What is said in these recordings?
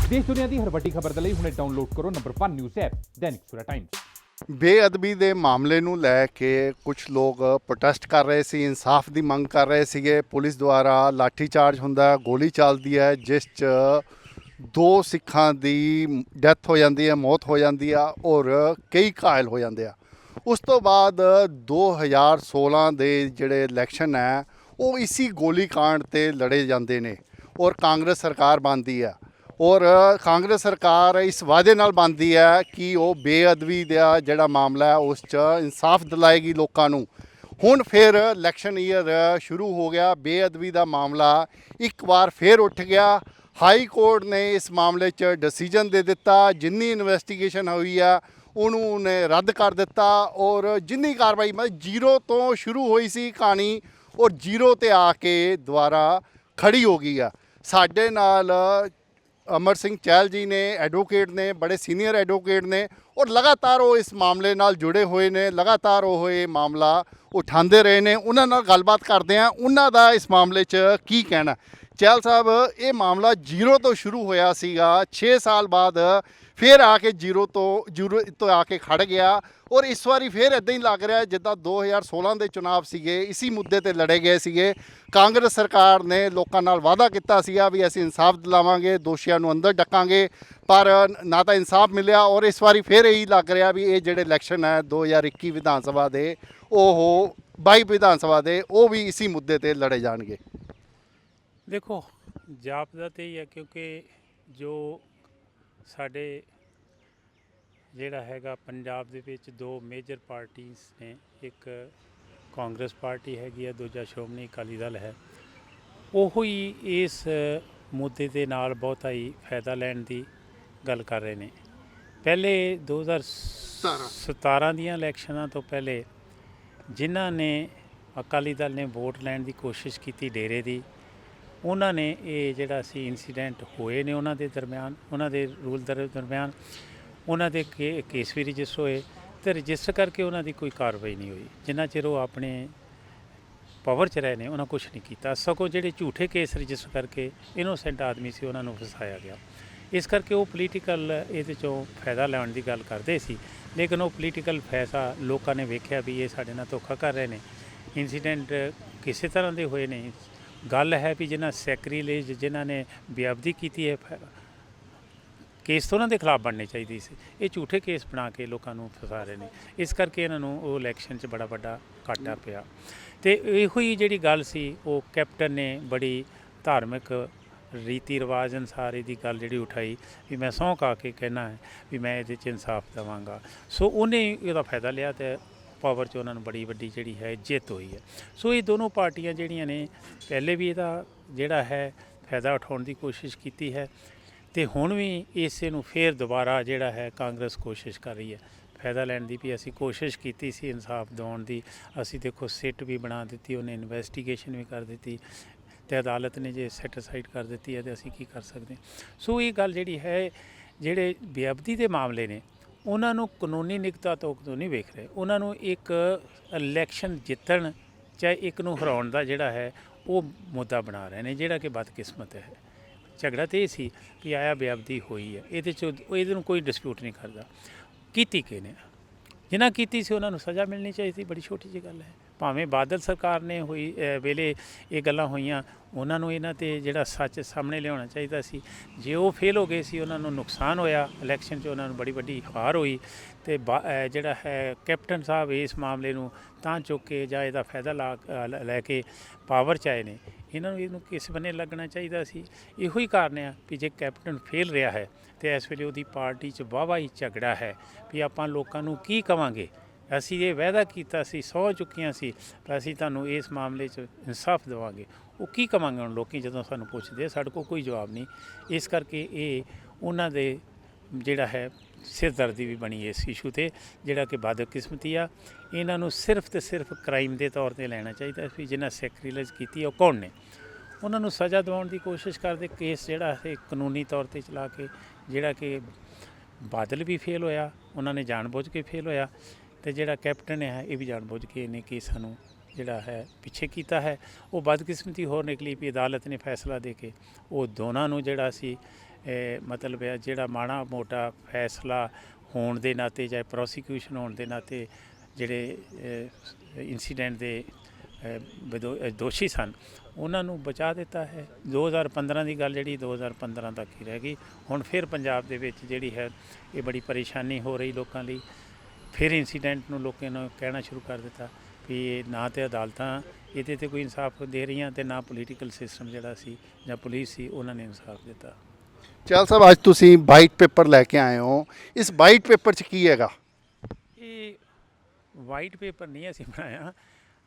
देश दुनिया की हर वड्डी खबर ਦੇ ਲਈ ਹੁਣੇ ਡਾਊਨਲੋਡ ਕਰੋ number 1 news app Dainik Savera Times. ਬੇਅਦਬੀ ਦੇ ਮਾਮਲੇ ਨੂੰ ਲੈ ਕੇ ਕੁਝ ਲੋਕ ਪ੍ਰੋਟੈਸਟ ਕਰ ਰਹੇ ਸੀ, ਇਨਸਾਫ ਦੀ ਮੰਗ ਕਰ ਰਹੇ ਸੀਗੇ। ਪੁਲਿਸ ਦੁਆਰਾ ਲਾਠੀਚਾਰਜ ਹੁੰਦਾ, ਗੋਲੀ ਚੱਲਦੀ ਹੈ, ਜਿਸ 'ਚ 2 ਸਿੱਖਾਂ ਦੀ ਡੈਥ ਹੋ ਜਾਂਦੀ ਹੈ, ਮੌਤ ਹੋ ਜਾਂਦੀ ਆ ਔਰ ਕਈ ਘਾਇਲ ਹੋ ਜਾਂਦੇ ਆ। ਉਸ ਤੋਂ ਬਾਅਦ 2016 ਦੇ ਜਿਹੜੇ ਇਲੈਕਸ਼ਨ ਹੈ ਉਹ ਇसी ਗੋਲੀकांड ਤੇ ਲੜੇ ਜਾਂਦੇ ਨੇ ਔਰ ਕਾਂਗਰਸ ਸਰਕਾਰ ਬਣਦੀ ਆ ਔਰ ਕਾਂਗਰਸ ਸਰਕਾਰ ਇਸ ਵਾਅਦੇ ਨਾਲ ਬਣਦੀ ਹੈ ਕਿ ਉਹ ਬੇਅਦਬੀ ਦਾ ਜਿਹੜਾ ਮਾਮਲਾ ਹੈ ਉਸ 'ਚ ਇਨਸਾਫ ਦਿਲਾਏਗੀ ਲੋਕਾਂ ਨੂੰ। ਹੁਣ ਫਿਰ ਇਲੈਕਸ਼ਨ ਈਅਰ ਸ਼ੁਰੂ ਹੋ ਗਿਆ, ਬੇਅਦਬੀ ਦਾ ਮਾਮਲਾ ਇੱਕ ਵਾਰ ਫਿਰ ਉੱਠ ਗਿਆ। ਹਾਈ ਕੋਰਟ ਨੇ ਇਸ ਮਾਮਲੇ 'ਚ ਡਿਸੀਜਨ ਦੇ ਦਿੱਤਾ, ਜਿੰਨੀ ਇਨਵੈਸਟੀਗੇਸ਼ਨ ਹੋਈ ਆ ਉਹਨੂੰ ਉਹਨੇ ਰੱਦ ਕਰ ਦਿੱਤਾ ਔਰ ਜਿੰਨੀ ਕਾਰਵਾਈ ਮਤਲਬ ਜ਼ੀਰੋ ਤੋਂ ਸ਼ੁਰੂ ਹੋਈ ਸੀ ਕਹਾਣੀ ਔਰ ਜ਼ੀਰੋ ਤੇ ਆ ਕੇ ਦੁਬਾਰਾ ਖੜੀ ਹੋ ਗਈ ਆ। ਸਾਡੇ ਨਾਲ ਅਮਰ ਸਿੰਘ ਚਹਿਲ ਜੀ ਨੇ, ਐਡਵੋਕੇਟ ਨੇ, ਬੜੇ ਸੀਨੀਅਰ ਐਡਵੋਕੇਟ ਨੇ ਔਰ ਲਗਾਤਾਰ ਉਹ ਇਸ ਮਾਮਲੇ ਨਾਲ ਜੁੜੇ ਹੋਏ ਨੇ, ਲਗਾਤਾਰ ਉਹ ਇਹ ਮਾਮਲਾ ਉਠਾਉਂਦੇ ਰਹੇ ਨੇ। ਉਹਨਾਂ ਨਾਲ ਗੱਲਬਾਤ ਕਰਦੇ ਆ, ਉਹਨਾਂ ਦਾ ਇਸ ਮਾਮਲੇ 'ਚ ਕੀ ਕਹਿਣਾ। ਚਹਿਲ ਸਾਹਿਬ, ਇਹ ਮਾਮਲਾ ਜ਼ੀਰੋ ਤੋਂ ਸ਼ੁਰੂ ਹੋਇਆ ਸੀਗਾ, 6 ਸਾਲ ਬਾਅਦ ਫਿਰ ਆ ਕੇ ਜ਼ੀਰੋ ਤੋਂ ਆ ਕੇ ਖੜ ਗਿਆ ਔਰ ਇਸ ਵਾਰੀ ਫਿਰ ਇੱਦਾਂ ਹੀ ਲੱਗ ਰਿਹਾ ਜਿੱਦਾਂ 2016 ਦੇ ਚੁਣਾਵ ਸੀਗੇ, ਇसी ਮੁੱਦੇ ਤੇ ਲੜੇ ਗਏ ਸੀਗੇ। ਕਾਂਗਰਸ ਸਰਕਾਰ ਨੇ ਲੋਕਾਂ ਨਾਲ ਵਾਅਦਾ ਕੀਤਾ ਸੀਗਾ ਵੀ ਅਸੀਂ ਇਨਸਾਫ ਦਿਲਾਵਾਂਗੇ, ਦੋਸ਼ੀਆਂ ਨੂੰ ਅੰਦਰ ਡੱਕਾਂਗੇ, ਪਰ ਨਾ ਤਾਂ ਇਨਸਾਫ ਮਿਲਿਆ ਔਰ ਇਸ ਵਾਰੀ ਫਿਰ ਇਹੀ ਲੱਗ ਰਿਹਾ ਵੀ ਇਹ ਜਿਹੜੇ ਇਲੈਕਸ਼ਨ ਹੈ 2021 ਵਿਧਾਨ ਸਭਾ ਦੇ, ਉਹ 22 ਵਿਧਾਨ ਸਭਾ ਦੇ, ਉਹ ਵੀ ਇसी ਮੁੱਦੇ ਤੇ ਲੜੇ ਜਾਣਗੇ। ਦੇਖੋ, ਜਾਪਦਾ ਤਾਂ ਹੀ ਹੈ ਕਿਉਂਕਿ ਜੋ ਸਾਡੇ ਜਿਹੜਾ ਹੈਗਾ ਪੰਜਾਬ ਦੇ ਵਿੱਚ 2 ਮੇਜਰ ਪਾਰਟੀਆਂ ਨੇ, ਇੱਕ ਕਾਂਗਰਸ ਪਾਰਟੀ ਹੈਗੀ ਆ, ਦੂਜਾ ਸ਼੍ਰੋਮਣੀ ਅਕਾਲੀ ਦਲ ਹੈ। ਉਹ ਹੀ ਇਸ ਮੁੱਦੇ ਦੇ ਨਾਲ ਬਹੁਤਾ ਹੀ ਫਾਇਦਾ ਲੈਣ ਦੀ ਗੱਲ ਕਰ ਰਹੇ ਨੇ। ਪਹਿਲੇ 2017 ਦੀਆਂ ਇਲੈਕਸ਼ਨਾਂ ਤੋਂ ਪਹਿਲੇ ਜਿਨ੍ਹਾਂ ਨੇ ਅਕਾਲੀ ਦਲ ਨੇ ਵੋਟ ਲੈਣ ਦੀ ਕੋਸ਼ਿਸ਼ ਕੀਤੀ ਡੇਰੇ ਦੀ, ਉਹਨਾਂ ਨੇ ਇਹ ਜਿਹੜਾ ਸੀ ਇਨਸੀਡੈਂਟ ਹੋਏ ਨੇ ਉਹਨਾਂ ਦੇ ਦਰਮਿਆਨ, ਉਹਨਾਂ ਦੇ ਰੂਲ ਦਰਮਿਆਨ ਉਹਨਾਂ ਦੇ ਕੇਸ ਵੀ ਰਜਿਸਟਰ ਹੋਏ ਅਤੇ ਰਜਿਸਟਰ ਕਰਕੇ ਉਹਨਾਂ ਦੀ ਕੋਈ ਕਾਰਵਾਈ ਨਹੀਂ ਹੋਈ। ਜਿੰਨਾ ਚਿਰ ਉਹ ਆਪਣੇ ਪਾਵਰ 'ਚ ਰਹੇ ਨੇ ਉਹਨਾਂ ਕੁਛ ਨਹੀਂ ਕੀਤਾ, ਸਗੋਂ ਜਿਹੜੇ ਝੂਠੇ ਕੇਸ ਰਜਿਸਟਰ ਕਰਕੇ ਇਨੋਸੈਂਟ ਆਦਮੀ ਸੀ ਉਹਨਾਂ ਨੂੰ ਫਸਾਇਆ ਗਿਆ। ਇਸ ਕਰਕੇ ਉਹ ਪੋਲੀਟੀਕਲ ਇਹਦੇ 'ਚੋਂ ਫਾਇਦਾ ਲੈਣ ਦੀ ਗੱਲ ਕਰਦੇ ਸੀ, ਲੇਕਿਨ ਉਹ ਪੋਲੀਟੀਕਲ ਫਾਇਦਾ ਲੋਕਾਂ ਨੇ ਵੇਖਿਆ ਵੀ ਇਹ ਸਾਡੇ ਨਾਲ ਧੋਖਾ ਕਰ ਰਹੇ ਨੇ। ਇਨਸੀਡੈਂਟ ਕਿਸੇ ਤਰ੍ਹਾਂ ਦੇ ਹੋਏ ਨਹੀਂ। ਗੱਲ ਹੈ ਵੀ ਜਿਨ੍ਹਾਂ ਸੈਕਰੀਲੇਜ, ਜਿਨ੍ਹਾਂ ਨੇ ਬੇਅਦਬੀ ਕੀਤੀ ਹੈ, ਕੇਸ ਤਾਂ ਉਹਨਾਂ ਦੇ ਖਿਲਾਫ ਬਣਨੇ ਚਾਹੀਦੇ ਸੀ। ਇਹ ਝੂਠੇ ਕੇਸ ਬਣਾ ਕੇ ਲੋਕਾਂ ਨੂੰ ਫਸਾ ਰਹੇ ਨੇ, ਇਸ ਕਰਕੇ ਇਹਨਾਂ ਨੂੰ ਉਹ ਇਲੈਕਸ਼ਨ 'ਚ ਬੜਾ ਵੱਡਾ ਘਾਟਾ ਪਿਆ। ਅਤੇ ਇਹੋ ਹੀ ਜਿਹੜੀ ਗੱਲ ਸੀ ਉਹ ਕੈਪਟਨ ਨੇ ਬੜੀ ਧਾਰਮਿਕ ਰੀਤੀ ਰਿਵਾਜ ਅਨੁਸਾਰ ਇਹਦੀ ਗੱਲ ਜਿਹੜੀ ਉਠਾਈ ਵੀ ਮੈਂ ਸਹੁੰ ਖਾ ਕੇ ਕਹਿਣਾ ਹੈ ਵੀ ਮੈਂ ਇਹਦੇ 'ਚ ਇਨਸਾਫ ਦੇਵਾਂਗਾ। ਸੋ ਉਹਨੇ ਇਹਦਾ ਫਾਇਦਾ ਲਿਆ ਅਤੇ ਪਾਵਰ 'ਚ ਉਹਨਾਂ ਨੂੰ ਬੜੀ ਵੱਡੀ ਜਿਹੜੀ ਹੈ ਜਿੱਤ ਹੋਈ ਹੈ। ਸੋ ਇਹ ਦੋਨੋਂ ਪਾਰਟੀਆਂ ਜਿਹੜੀਆਂ ਨੇ ਪਹਿਲੇ ਵੀ ਇਹਦਾ ਜਿਹੜਾ ਹੈ ਫਾਇਦਾ ਉਠਾਉਣ ਦੀ ਕੋਸ਼ਿਸ਼ ਕੀਤੀ ਹੈ ਅਤੇ ਹੁਣ ਵੀ ਇਸੇ ਨੂੰ ਫਿਰ ਦੁਬਾਰਾ ਜਿਹੜਾ ਹੈ ਕਾਂਗਰਸ ਕੋਸ਼ਿਸ਼ ਕਰ ਰਹੀ ਹੈ ਫਾਇਦਾ ਲੈਣ ਦੀ। ਵੀ ਅਸੀਂ ਕੋਸ਼ਿਸ਼ ਕੀਤੀ ਸੀ ਇਨਸਾਫ ਦਿਵਾਉਣ ਦੀ, ਅਸੀਂ ਦੇਖੋ ਸਿੱਟ ਵੀ ਬਣਾ ਦਿੱਤੀ, ਉਹਨੇ ਇਨਵੈਸਟੀਗੇਸ਼ਨ ਵੀ ਕਰ ਦਿੱਤੀ ਅਤੇ ਅਦਾਲਤ ਨੇ ਜੇ ਸੈਟੀਸਫਾਈਡ ਕਰ ਦਿੱਤੀ ਹੈ ਤਾਂ ਅਸੀਂ ਕੀ ਕਰ ਸਕਦੇ। ਸੋ ਇਹ ਗੱਲ ਜਿਹੜੀ ਹੈ, ਜਿਹੜੇ ਬੇਅਦਬੀ ਦੇ ਮਾਮਲੇ ਨੇ ਉਹਨਾਂ ਨੂੰ ਕਾਨੂੰਨੀ ਨਿਗਤਾ ਤੋਂ ਨਹੀਂ ਵੇਖ ਰਹੇ, ਉਹਨਾਂ ਨੂੰ ਇੱਕ ਇਲੈਕਸ਼ਨ ਜਿੱਤਣ ਚਾਹੇ ਇੱਕ ਨੂੰ ਹਰਾਉਣ ਦਾ ਜਿਹੜਾ ਹੈ ਉਹ ਮੁੱਦਾ ਬਣਾ ਰਹੇ ਨੇ, ਜਿਹੜਾ ਕਿ ਬਦਕਿਸਮਤ ਹੈ। ਝਗੜਾ ਤਾਂ ਇਹ ਸੀ ਕਿ ਆਇਆ ਬੇਅਦਬੀ ਹੋਈ ਹੈ, ਇਹਦੇ ਨੂੰ ਕੋਈ ਡਿਸਪਿਊਟ ਨਹੀਂ ਕਰਦਾ। ਕੀਤੀ ਕਿ ਨੇ, ਜਿਨ੍ਹਾਂ ਕੀਤੀ ਸੀ ਉਹਨਾਂ ਨੂੰ ਸਜ਼ਾ ਮਿਲਣੀ ਚਾਹੀਦੀ, ਬੜੀ ਛੋਟੀ ਜਿਹੀ ਗੱਲ ਹੈ। ਭਾਵੇਂ ਬਾਦਲ ਸਰਕਾਰ ਨੇ ਹੋਈ ਵੇਲੇ ਇਹ ਗੱਲਾਂ ਹੋਈਆਂ, ਉਹਨਾਂ ਨੂੰ ਇਹਨਾਂ 'ਤੇ ਜਿਹੜਾ ਸੱਚ ਸਾਹਮਣੇ ਲਿਆਉਣਾ ਚਾਹੀਦਾ ਸੀ। ਜੇ ਉਹ ਫੇਲ ਹੋ ਗਏ ਸੀ, ਉਹਨਾਂ ਨੂੰ ਨੁਕਸਾਨ ਹੋਇਆ ਇਲੈਕਸ਼ਨ 'ਚ, ਉਹਨਾਂ ਨੂੰ ਬੜੀ ਵੱਡੀ ਹਾਰ ਹੋਈ ਅਤੇ ਜਿਹੜਾ ਹੈ ਕੈਪਟਨ ਸਾਹਿਬ ਇਸ ਮਾਮਲੇ ਨੂੰ ਤਾਂ ਚੁੱਕ ਕੇ ਜਾਂ ਇਹਦਾ ਫਾਇਦਾ ਲੈ ਕੇ ਪਾਵਰ 'ਚ ਆਏ ਨੇ। ਇਹਨਾਂ ਨੂੰ ਇਹਨੂੰ ਕਿਸ ਬੰਨੇ ਲੱਗਣਾ ਚਾਹੀਦਾ ਸੀ। ਇਹੋ ਹੀ ਕਾਰਨ ਆ ਵੀ ਜੇ ਕੈਪਟਨ ਫੇਲ ਰਿਹਾ ਹੈ ਅਤੇ ਇਸ ਵੇਲੇ ਉਹਦੀ ਪਾਰਟੀ 'ਚ ਵਾਹਵਾ ਹੀ ਝਗੜਾ ਹੈ ਵੀ ਆਪਾਂ ਲੋਕਾਂ ਨੂੰ ਕੀ ਕਵਾਂਗੇ। ਅਸੀਂ ਇਹ ਵਾਅਦਾ ਕੀਤਾ ਸੀ, ਸਹੁੰ ਚੁੱਕੀਆਂ ਸੀ, ਪਰ ਅਸੀਂ ਤੁਹਾਨੂੰ ਇਸ ਮਾਮਲੇ 'ਚ ਇਨਸਾਫ ਦੇਵਾਂਗੇ। ਉਹ ਕੀ ਕਵਾਂਗੇ ਹੁਣ ਲੋਕੀ ਜਦੋਂ ਸਾਨੂੰ ਪੁੱਛਦੇ, ਸਾਡੇ ਕੋਲ ਕੋਈ ਜਵਾਬ ਨਹੀਂ। ਇਸ ਕਰਕੇ ਇਹ ਉਹਨਾਂ ਦੇ ਜਿਹੜਾ ਹੈ ਸਿਰਦਰਦੀ ਵੀ ਬਣੀ ਇਸ ਇਸ਼ੂ 'ਤੇ, ਜਿਹੜਾ ਕਿ ਬਦਕਿਸਮਤੀ ਆ। ਇਹਨਾਂ ਨੂੰ ਸਿਰਫ ਅਤੇ ਸਿਰਫ ਕ੍ਰਾਈਮ ਦੇ ਤੌਰ 'ਤੇ ਲੈਣਾ ਚਾਹੀਦਾ ਵੀ ਜਿਨ੍ਹਾਂ ਸੈਕਰੀਲੇਜ ਕੀਤੀ ਉਹ ਕੌਣ ਨੇ, ਉਹਨਾਂ ਨੂੰ ਸਜ਼ਾ ਦਿਵਾਉਣ ਦੀ ਕੋਸ਼ਿਸ਼ ਕਰਦੇ। ਕੇਸ ਜਿਹੜਾ ਹੈ ਕਾਨੂੰਨੀ ਤੌਰ 'ਤੇ ਚਲਾ ਕੇ, ਜਿਹੜਾ ਕਿ ਬਾਦਲ ਵੀ ਫੇਲ ਹੋਇਆ, ਉਹਨਾਂ ਨੇ ਜਾਣਬੁੱਝ ਕੇ ਫੇਲ ਹੋਇਆ, ਅਤੇ ਜਿਹੜਾ ਕੈਪਟਨ ਹੈ ਇਹ ਵੀ ਜਾਣਬੁੱਝ ਕੇ ਇਹਨੇ ਕੇਸਾਂ ਨੂੰ ਜਿਹੜਾ ਹੈ ਪਿੱਛੇ ਕੀਤਾ ਹੈ। ਉਹ ਬਦਕਿਸਮਤੀ ਹੋਰ ਨਿਕਲੀ ਵੀ ਅਦਾਲਤ ਨੇ ਫੈਸਲਾ ਦੇ ਕੇ ਉਹ ਦੋਨਾਂ ਨੂੰ ਜਿਹੜਾ ਸੀ ਮਤਲਬ ਹੈ ਜਿਹੜਾ ਮਾੜਾ ਮੋਟਾ ਫੈਸਲਾ ਹੋਣ ਦੇ ਨਾਤੇ ਜਾਂ ਪ੍ਰੋਸੀਕਿਊਸ਼ਨ ਹੋਣ ਦੇ ਨਾਤੇ ਜਿਹੜੇ ਇਨਸੀਡੈਂਟ ਦੇ ਦੋਸ਼ੀ ਸਨ ਉਹਨਾਂ ਨੂੰ ਬਚਾ ਦਿੱਤਾ ਹੈ। 2015 ਦੀ ਗੱਲ ਜਿਹੜੀ 2015 ਤੱਕ ਹੀ ਰਹਿ ਗਈ। ਹੁਣ ਫਿਰ ਪੰਜਾਬ ਦੇ ਵਿੱਚ ਜਿਹੜੀ ਹੈ ਇਹ ਬੜੀ ਪਰੇਸ਼ਾਨੀ ਹੋ ਰਹੀ ਲੋਕਾਂ ਲਈ। ਫਿਰ ਇਨਸੀਡੈਂਟ ਨੂੰ ਲੋਕਾਂ ਨੂੰ ਕਹਿਣਾ ਸ਼ੁਰੂ ਕਰ ਦਿੱਤਾ ਵੀ ਇਹ ਨਾ ਤਾਂ ਅਦਾਲਤਾਂ ਇਹਦੇ 'ਤੇ ਕੋਈ ਇਨਸਾਫ ਦੇ ਰਹੀਆਂ ਤੇ ਨਾ ਪੋਲੀਟੀਕਲ ਸਿਸਟਮ ਜਿਹੜਾ ਸੀ ਜਾਂ ਪੁਲਿਸ ਸੀ ਉਹਨਾਂ ਨੇ ਇਨਸਾਫ ਦਿੱਤਾ। ਚਾਹਲ ਸਾਹਿਬ, ਅੱਜ ਤੁਸੀਂ ਵਾਈਟ ਪੇਪਰ ਲੈ ਕੇ ਆਏ ਹੋ, ਇਸ ਵਾਈਟ ਪੇਪਰ 'ਚ ਕੀ ਹੈਗਾ? ਇਹ ਵਾਈਟ ਪੇਪਰ ਨਹੀਂ ਅਸੀਂ ਬਣਾਇਆ,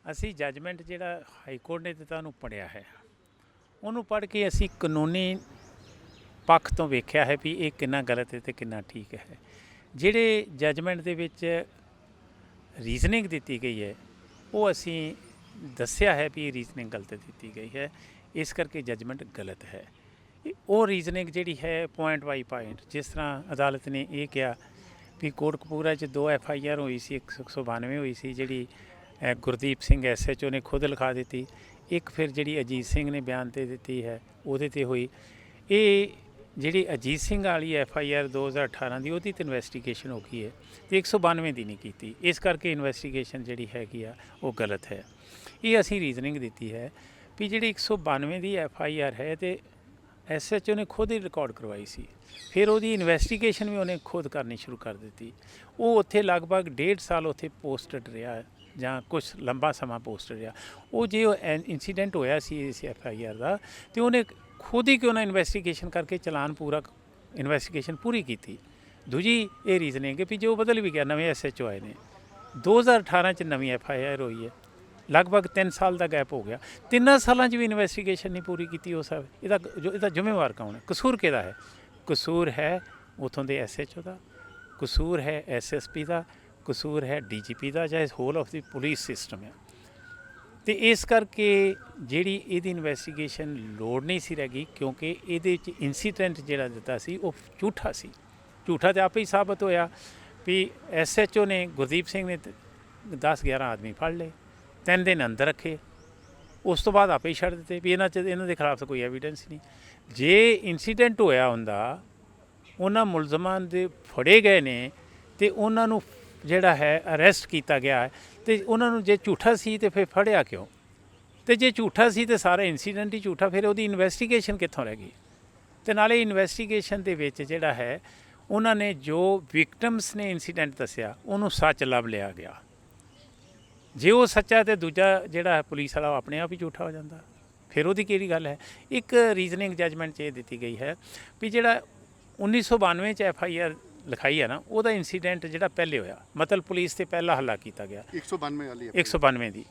ਅਸੀਂ ਜੱਜਮੈਂਟ ਜਿਹੜਾ ਹਾਈ ਕੋਰਟ ਨੇ ਦਿੱਤਾ ਉਹਨੂੰ ਪੜ੍ਹਿਆ ਹੈ। ਉਹਨੂੰ ਪੜ੍ਹ ਕੇ ਅਸੀਂ ਕਾਨੂੰਨੀ ਪੱਖ ਤੋਂ ਵੇਖਿਆ ਹੈ ਵੀ ਇਹ ਕਿੰਨਾ ਗਲਤ ਹੈ ਤੇ ਕਿੰਨਾ ਠੀਕ ਹੈ। ਜਿਹੜੇ ਜੱਜਮੈਂਟ ਦੇ ਵਿੱਚ ਰੀਜ਼ਨਿੰਗ ਦਿੱਤੀ ਗਈ ਹੈ ਉਹ ਅਸੀਂ ਦੱਸਿਆ ਹੈ ਵੀ ਇਹ ਰੀਜ਼ਨਿੰਗ ਗਲਤ ਦਿੱਤੀ ਗਈ ਹੈ, ਇਸ ਕਰਕੇ ਜੱਜਮੈਂਟ ਗਲਤ ਹੈ। ਉਹ ਰੀਜ਼ਨਿੰਗ ਜਿਹੜੀ ਹੈ ਪੁਆਇੰਟ ਬਾਈ ਪੁਆਇੰਟ, ਜਿਸ ਤਰ੍ਹਾਂ ਅਦਾਲਤ ਨੇ ਇਹ ਕਿਹਾ ਵੀ ਕੋਟਕਪੂਰਾ 'ਚ 2 FIR ਹੋਈ ਸੀ, 192 ਹੋਈ ਸੀ ਜਿਹੜੀ ਗੁਰਦੀਪ ਸਿੰਘ SHO ਨੇ ਖੁਦ ਲਿਖਾ ਦਿੱਤੀ, ਇੱਕ ਫਿਰ ਜਿਹੜੀ ਅਜੀਤ ਸਿੰਘ ਨੇ ਬਿਆਨ 'ਤੇ ਦਿੱਤੀ ਹੈ ਉਹਦੇ 'ਤੇ ਹੋਈ। ਇਹ ਜਿਹੜੀ ਅਜੀਤ ਸਿੰਘ ਵਾਲੀ FIR 2018 ਦੀ ਉਹਦੀ ਤਾਂ ਇਨਵੈਸਟੀਗੇਸ਼ਨ ਹੋ ਗਈ ਹੈ ਅਤੇ 192 ਦੀ ਨਹੀਂ ਕੀਤੀ, ਇਸ ਕਰਕੇ ਇਨਵੈਸਟੀਗੇਸ਼ਨ ਜਿਹੜੀ ਹੈਗੀ ਆ ਉਹ ਗਲਤ ਹੈ। ਇਹ ਅਸੀਂ ਰੀਜ਼ਨਿੰਗ ਦਿੱਤੀ ਹੈ ਵੀ ਜਿਹੜੀ 192 ਦੀ FIR ਹੈ ਅਤੇ SHO ਨੇ ਖੁਦ ਹੀ ਰਿਕਾਰਡ ਕਰਵਾਈ ਸੀ, ਫਿਰ ਉਹਦੀ ਇਨਵੈਸਟੀਗੇਸ਼ਨ ਵੀ ਉਹਨੇ ਖੁਦ ਕਰਨੀ ਸ਼ੁਰੂ ਕਰ ਦਿੱਤੀ। ਉਹ ਉੱਥੇ ਲਗਭਗ 1.5 ਸਾਲ ਉੱਥੇ ਪੋਸਟਡ ਰਿਹਾ ਜਾਂ ਕੁਛ ਲੰਬਾ ਸਮਾਂ ਪੋਸਟਡ ਰਿਹਾ। ਉਹ ਜੇ ਇੰਸੀਡੈਂਟ ਹੋਇਆ ਸੀ ਇਸ FIR ਦਾ ਅਤੇ ਉਹਨੇ ਖੁਦ ਹੀ ਕਿਉਂ ਨਾ ਇਨਵੈਸਟੀਗੇਸ਼ਨ ਕਰਕੇ ਚਲਾਨ ਪੂਰਾ ਇਨਵੈਸਟੀਗੇਸ਼ਨ ਪੂਰੀ ਕੀਤੀ। ਦੂਜੀ ਇਹ ਰੀਜ਼ਨਿੰਗ ਹੈ ਵੀ ਜੋ ਬਦਲ ਵੀ ਗਿਆ, ਨਵੇਂ SHO ਆਏ ਨੇ, 2018 'ਚ ਨਵੀਂ FIR ਹੋਈ ਹੈ, ਲਗਭਗ 3 ਸਾਲ ਦਾ ਗੈਪ ਹੋ ਗਿਆ, 3 ਸਾਲਾਂ 'ਚ ਵੀ ਇਨਵੈਸਟੀਗੇਸ਼ਨ ਨਹੀਂ ਪੂਰੀ ਕੀਤੀ। ਉਹ ਸਭ ਇਹਦਾ ਜ਼ਿੰਮੇਵਾਰ ਕੌਣ ਹੈ? ਕਸੂਰ ਕਿਹਦਾ ਹੈ? ਕਸੂਰ ਹੈ ਉੱਥੋਂ ਦੇ SHO ਦਾ, ਕਸੂਰ ਹੈ SSP ਦਾ, ਕਸੂਰ ਹੈ DGP ਦਾ, ਜਾਂ whole of the police system ਹੈ। ਅਤੇ ਇਸ ਕਰਕੇ ਜਿਹੜੀ ਇਹਦੀ ਇਨਵੈਸਟੀਗੇਸ਼ਨ ਲੋੜ ਨਹੀਂ ਸੀ ਰਹਿ ਗਈ, ਕਿਉਂਕਿ ਇਹਦੇ 'ਚ ਇੰਸੀਡੈਂਟ ਜਿਹੜਾ ਦਿੱਤਾ ਸੀ ਉਹ ਝੂਠਾ ਸੀ। ਝੂਠਾ ਤਾਂ ਆਪੇ ਹੀ ਸਾਬਤ ਹੋਇਆ ਵੀ SHO ਨੇ, ਗੁਰਦੀਪ ਸਿੰਘ ਨੇ 10-11 ਆਦਮੀ ਫੜ ਲਏ, 3 ਦਿਨ ਅੰਦਰ ਰੱਖੇ, ਉਸ ਤੋਂ ਬਾਅਦ ਆਪੇ ਹੀ ਛੱਡ ਦਿੱਤੇ ਵੀ ਇਹਨਾਂ ਦੇ ਖਿਲਾਫ ਤਾਂ ਕੋਈ ਐਵੀਡੈਂਸ ਨਹੀਂ। ਜੇ ਇੰਸੀਡੈਂਟ ਹੋਇਆ ਹੁੰਦਾ, ਉਹਨਾਂ ਮੁਲਜ਼ਮਾਂ ਦੇ ਫੜੇ ਗਏ ਨੇ ਅਤੇ ਉਹਨਾਂ ਨੂੰ ਜਿਹੜਾ ਹੈ ਅਰੈਸਟ ਕੀਤਾ ਗਿਆ ਹੈ, ਅਤੇ ਉਹਨਾਂ ਨੂੰ ਜੇ ਝੂਠਾ ਸੀ ਤਾਂ ਫਿਰ ਫੜਿਆ ਕਿਉਂ? ਅਤੇ ਜੇ ਝੂਠਾ ਸੀ ਤਾਂ ਸਾਰਾ ਇੰਸੀਡੈਂਟ ਹੀ ਝੂਠਾ, ਫਿਰ ਉਹਦੀ ਇਨਵੈਸਟੀਗੇਸ਼ਨ ਕਿੱਥੋਂ ਰਹਿ ਗਈ? ਅਤੇ ਨਾਲੇ ਇਨਵੈਸਟੀਗੇਸ਼ਨ ਦੇ ਵਿੱਚ ਜਿਹੜਾ ਹੈ ਉਹਨਾਂ ਨੇ ਜੋ ਵਿਕਟਮਸ ਨੇ ਇੰਸੀਡੈਂਟ ਦੱਸਿਆ ਉਹਨੂੰ ਸੱਚ ਲੱਭ ਲਿਆ ਗਿਆ। ਜੇ ਉਹ ਸੱਚਾ ਤਾਂ ਦੂਜਾ ਜਿਹੜਾ ਪੁਲਿਸ ਵਾਲਾ ਆਪਣੇ ਆਪ ਹੀ ਝੂਠਾ ਹੋ ਜਾਂਦਾ, ਫਿਰ ਉਹਦੀ ਕਿਹੜੀ ਗੱਲ ਹੈ? ਇੱਕ ਰੀਜ਼ਨਿੰਗ ਜੱਜਮੈਂਟ 'ਚ ਇਹ ਦਿੱਤੀ ਗਈ ਹੈ ਵੀ ਜਿਹੜਾ 1992 'ਚ FIR ਲਿਖਾਈ ਹੈ ਨਾ, ਉਹਦਾ ਇੰਸੀਡੈਂਟ ਜਿਹੜਾ ਪਹਿਲੇ ਹੋਇਆ, ਮਤਲਬ ਪੁਲਿਸ 'ਤੇ ਪਹਿਲਾ ਹੱਲਾ ਕੀਤਾ ਗਿਆ 192 ਵਾਲੀ 192 ਦੀ,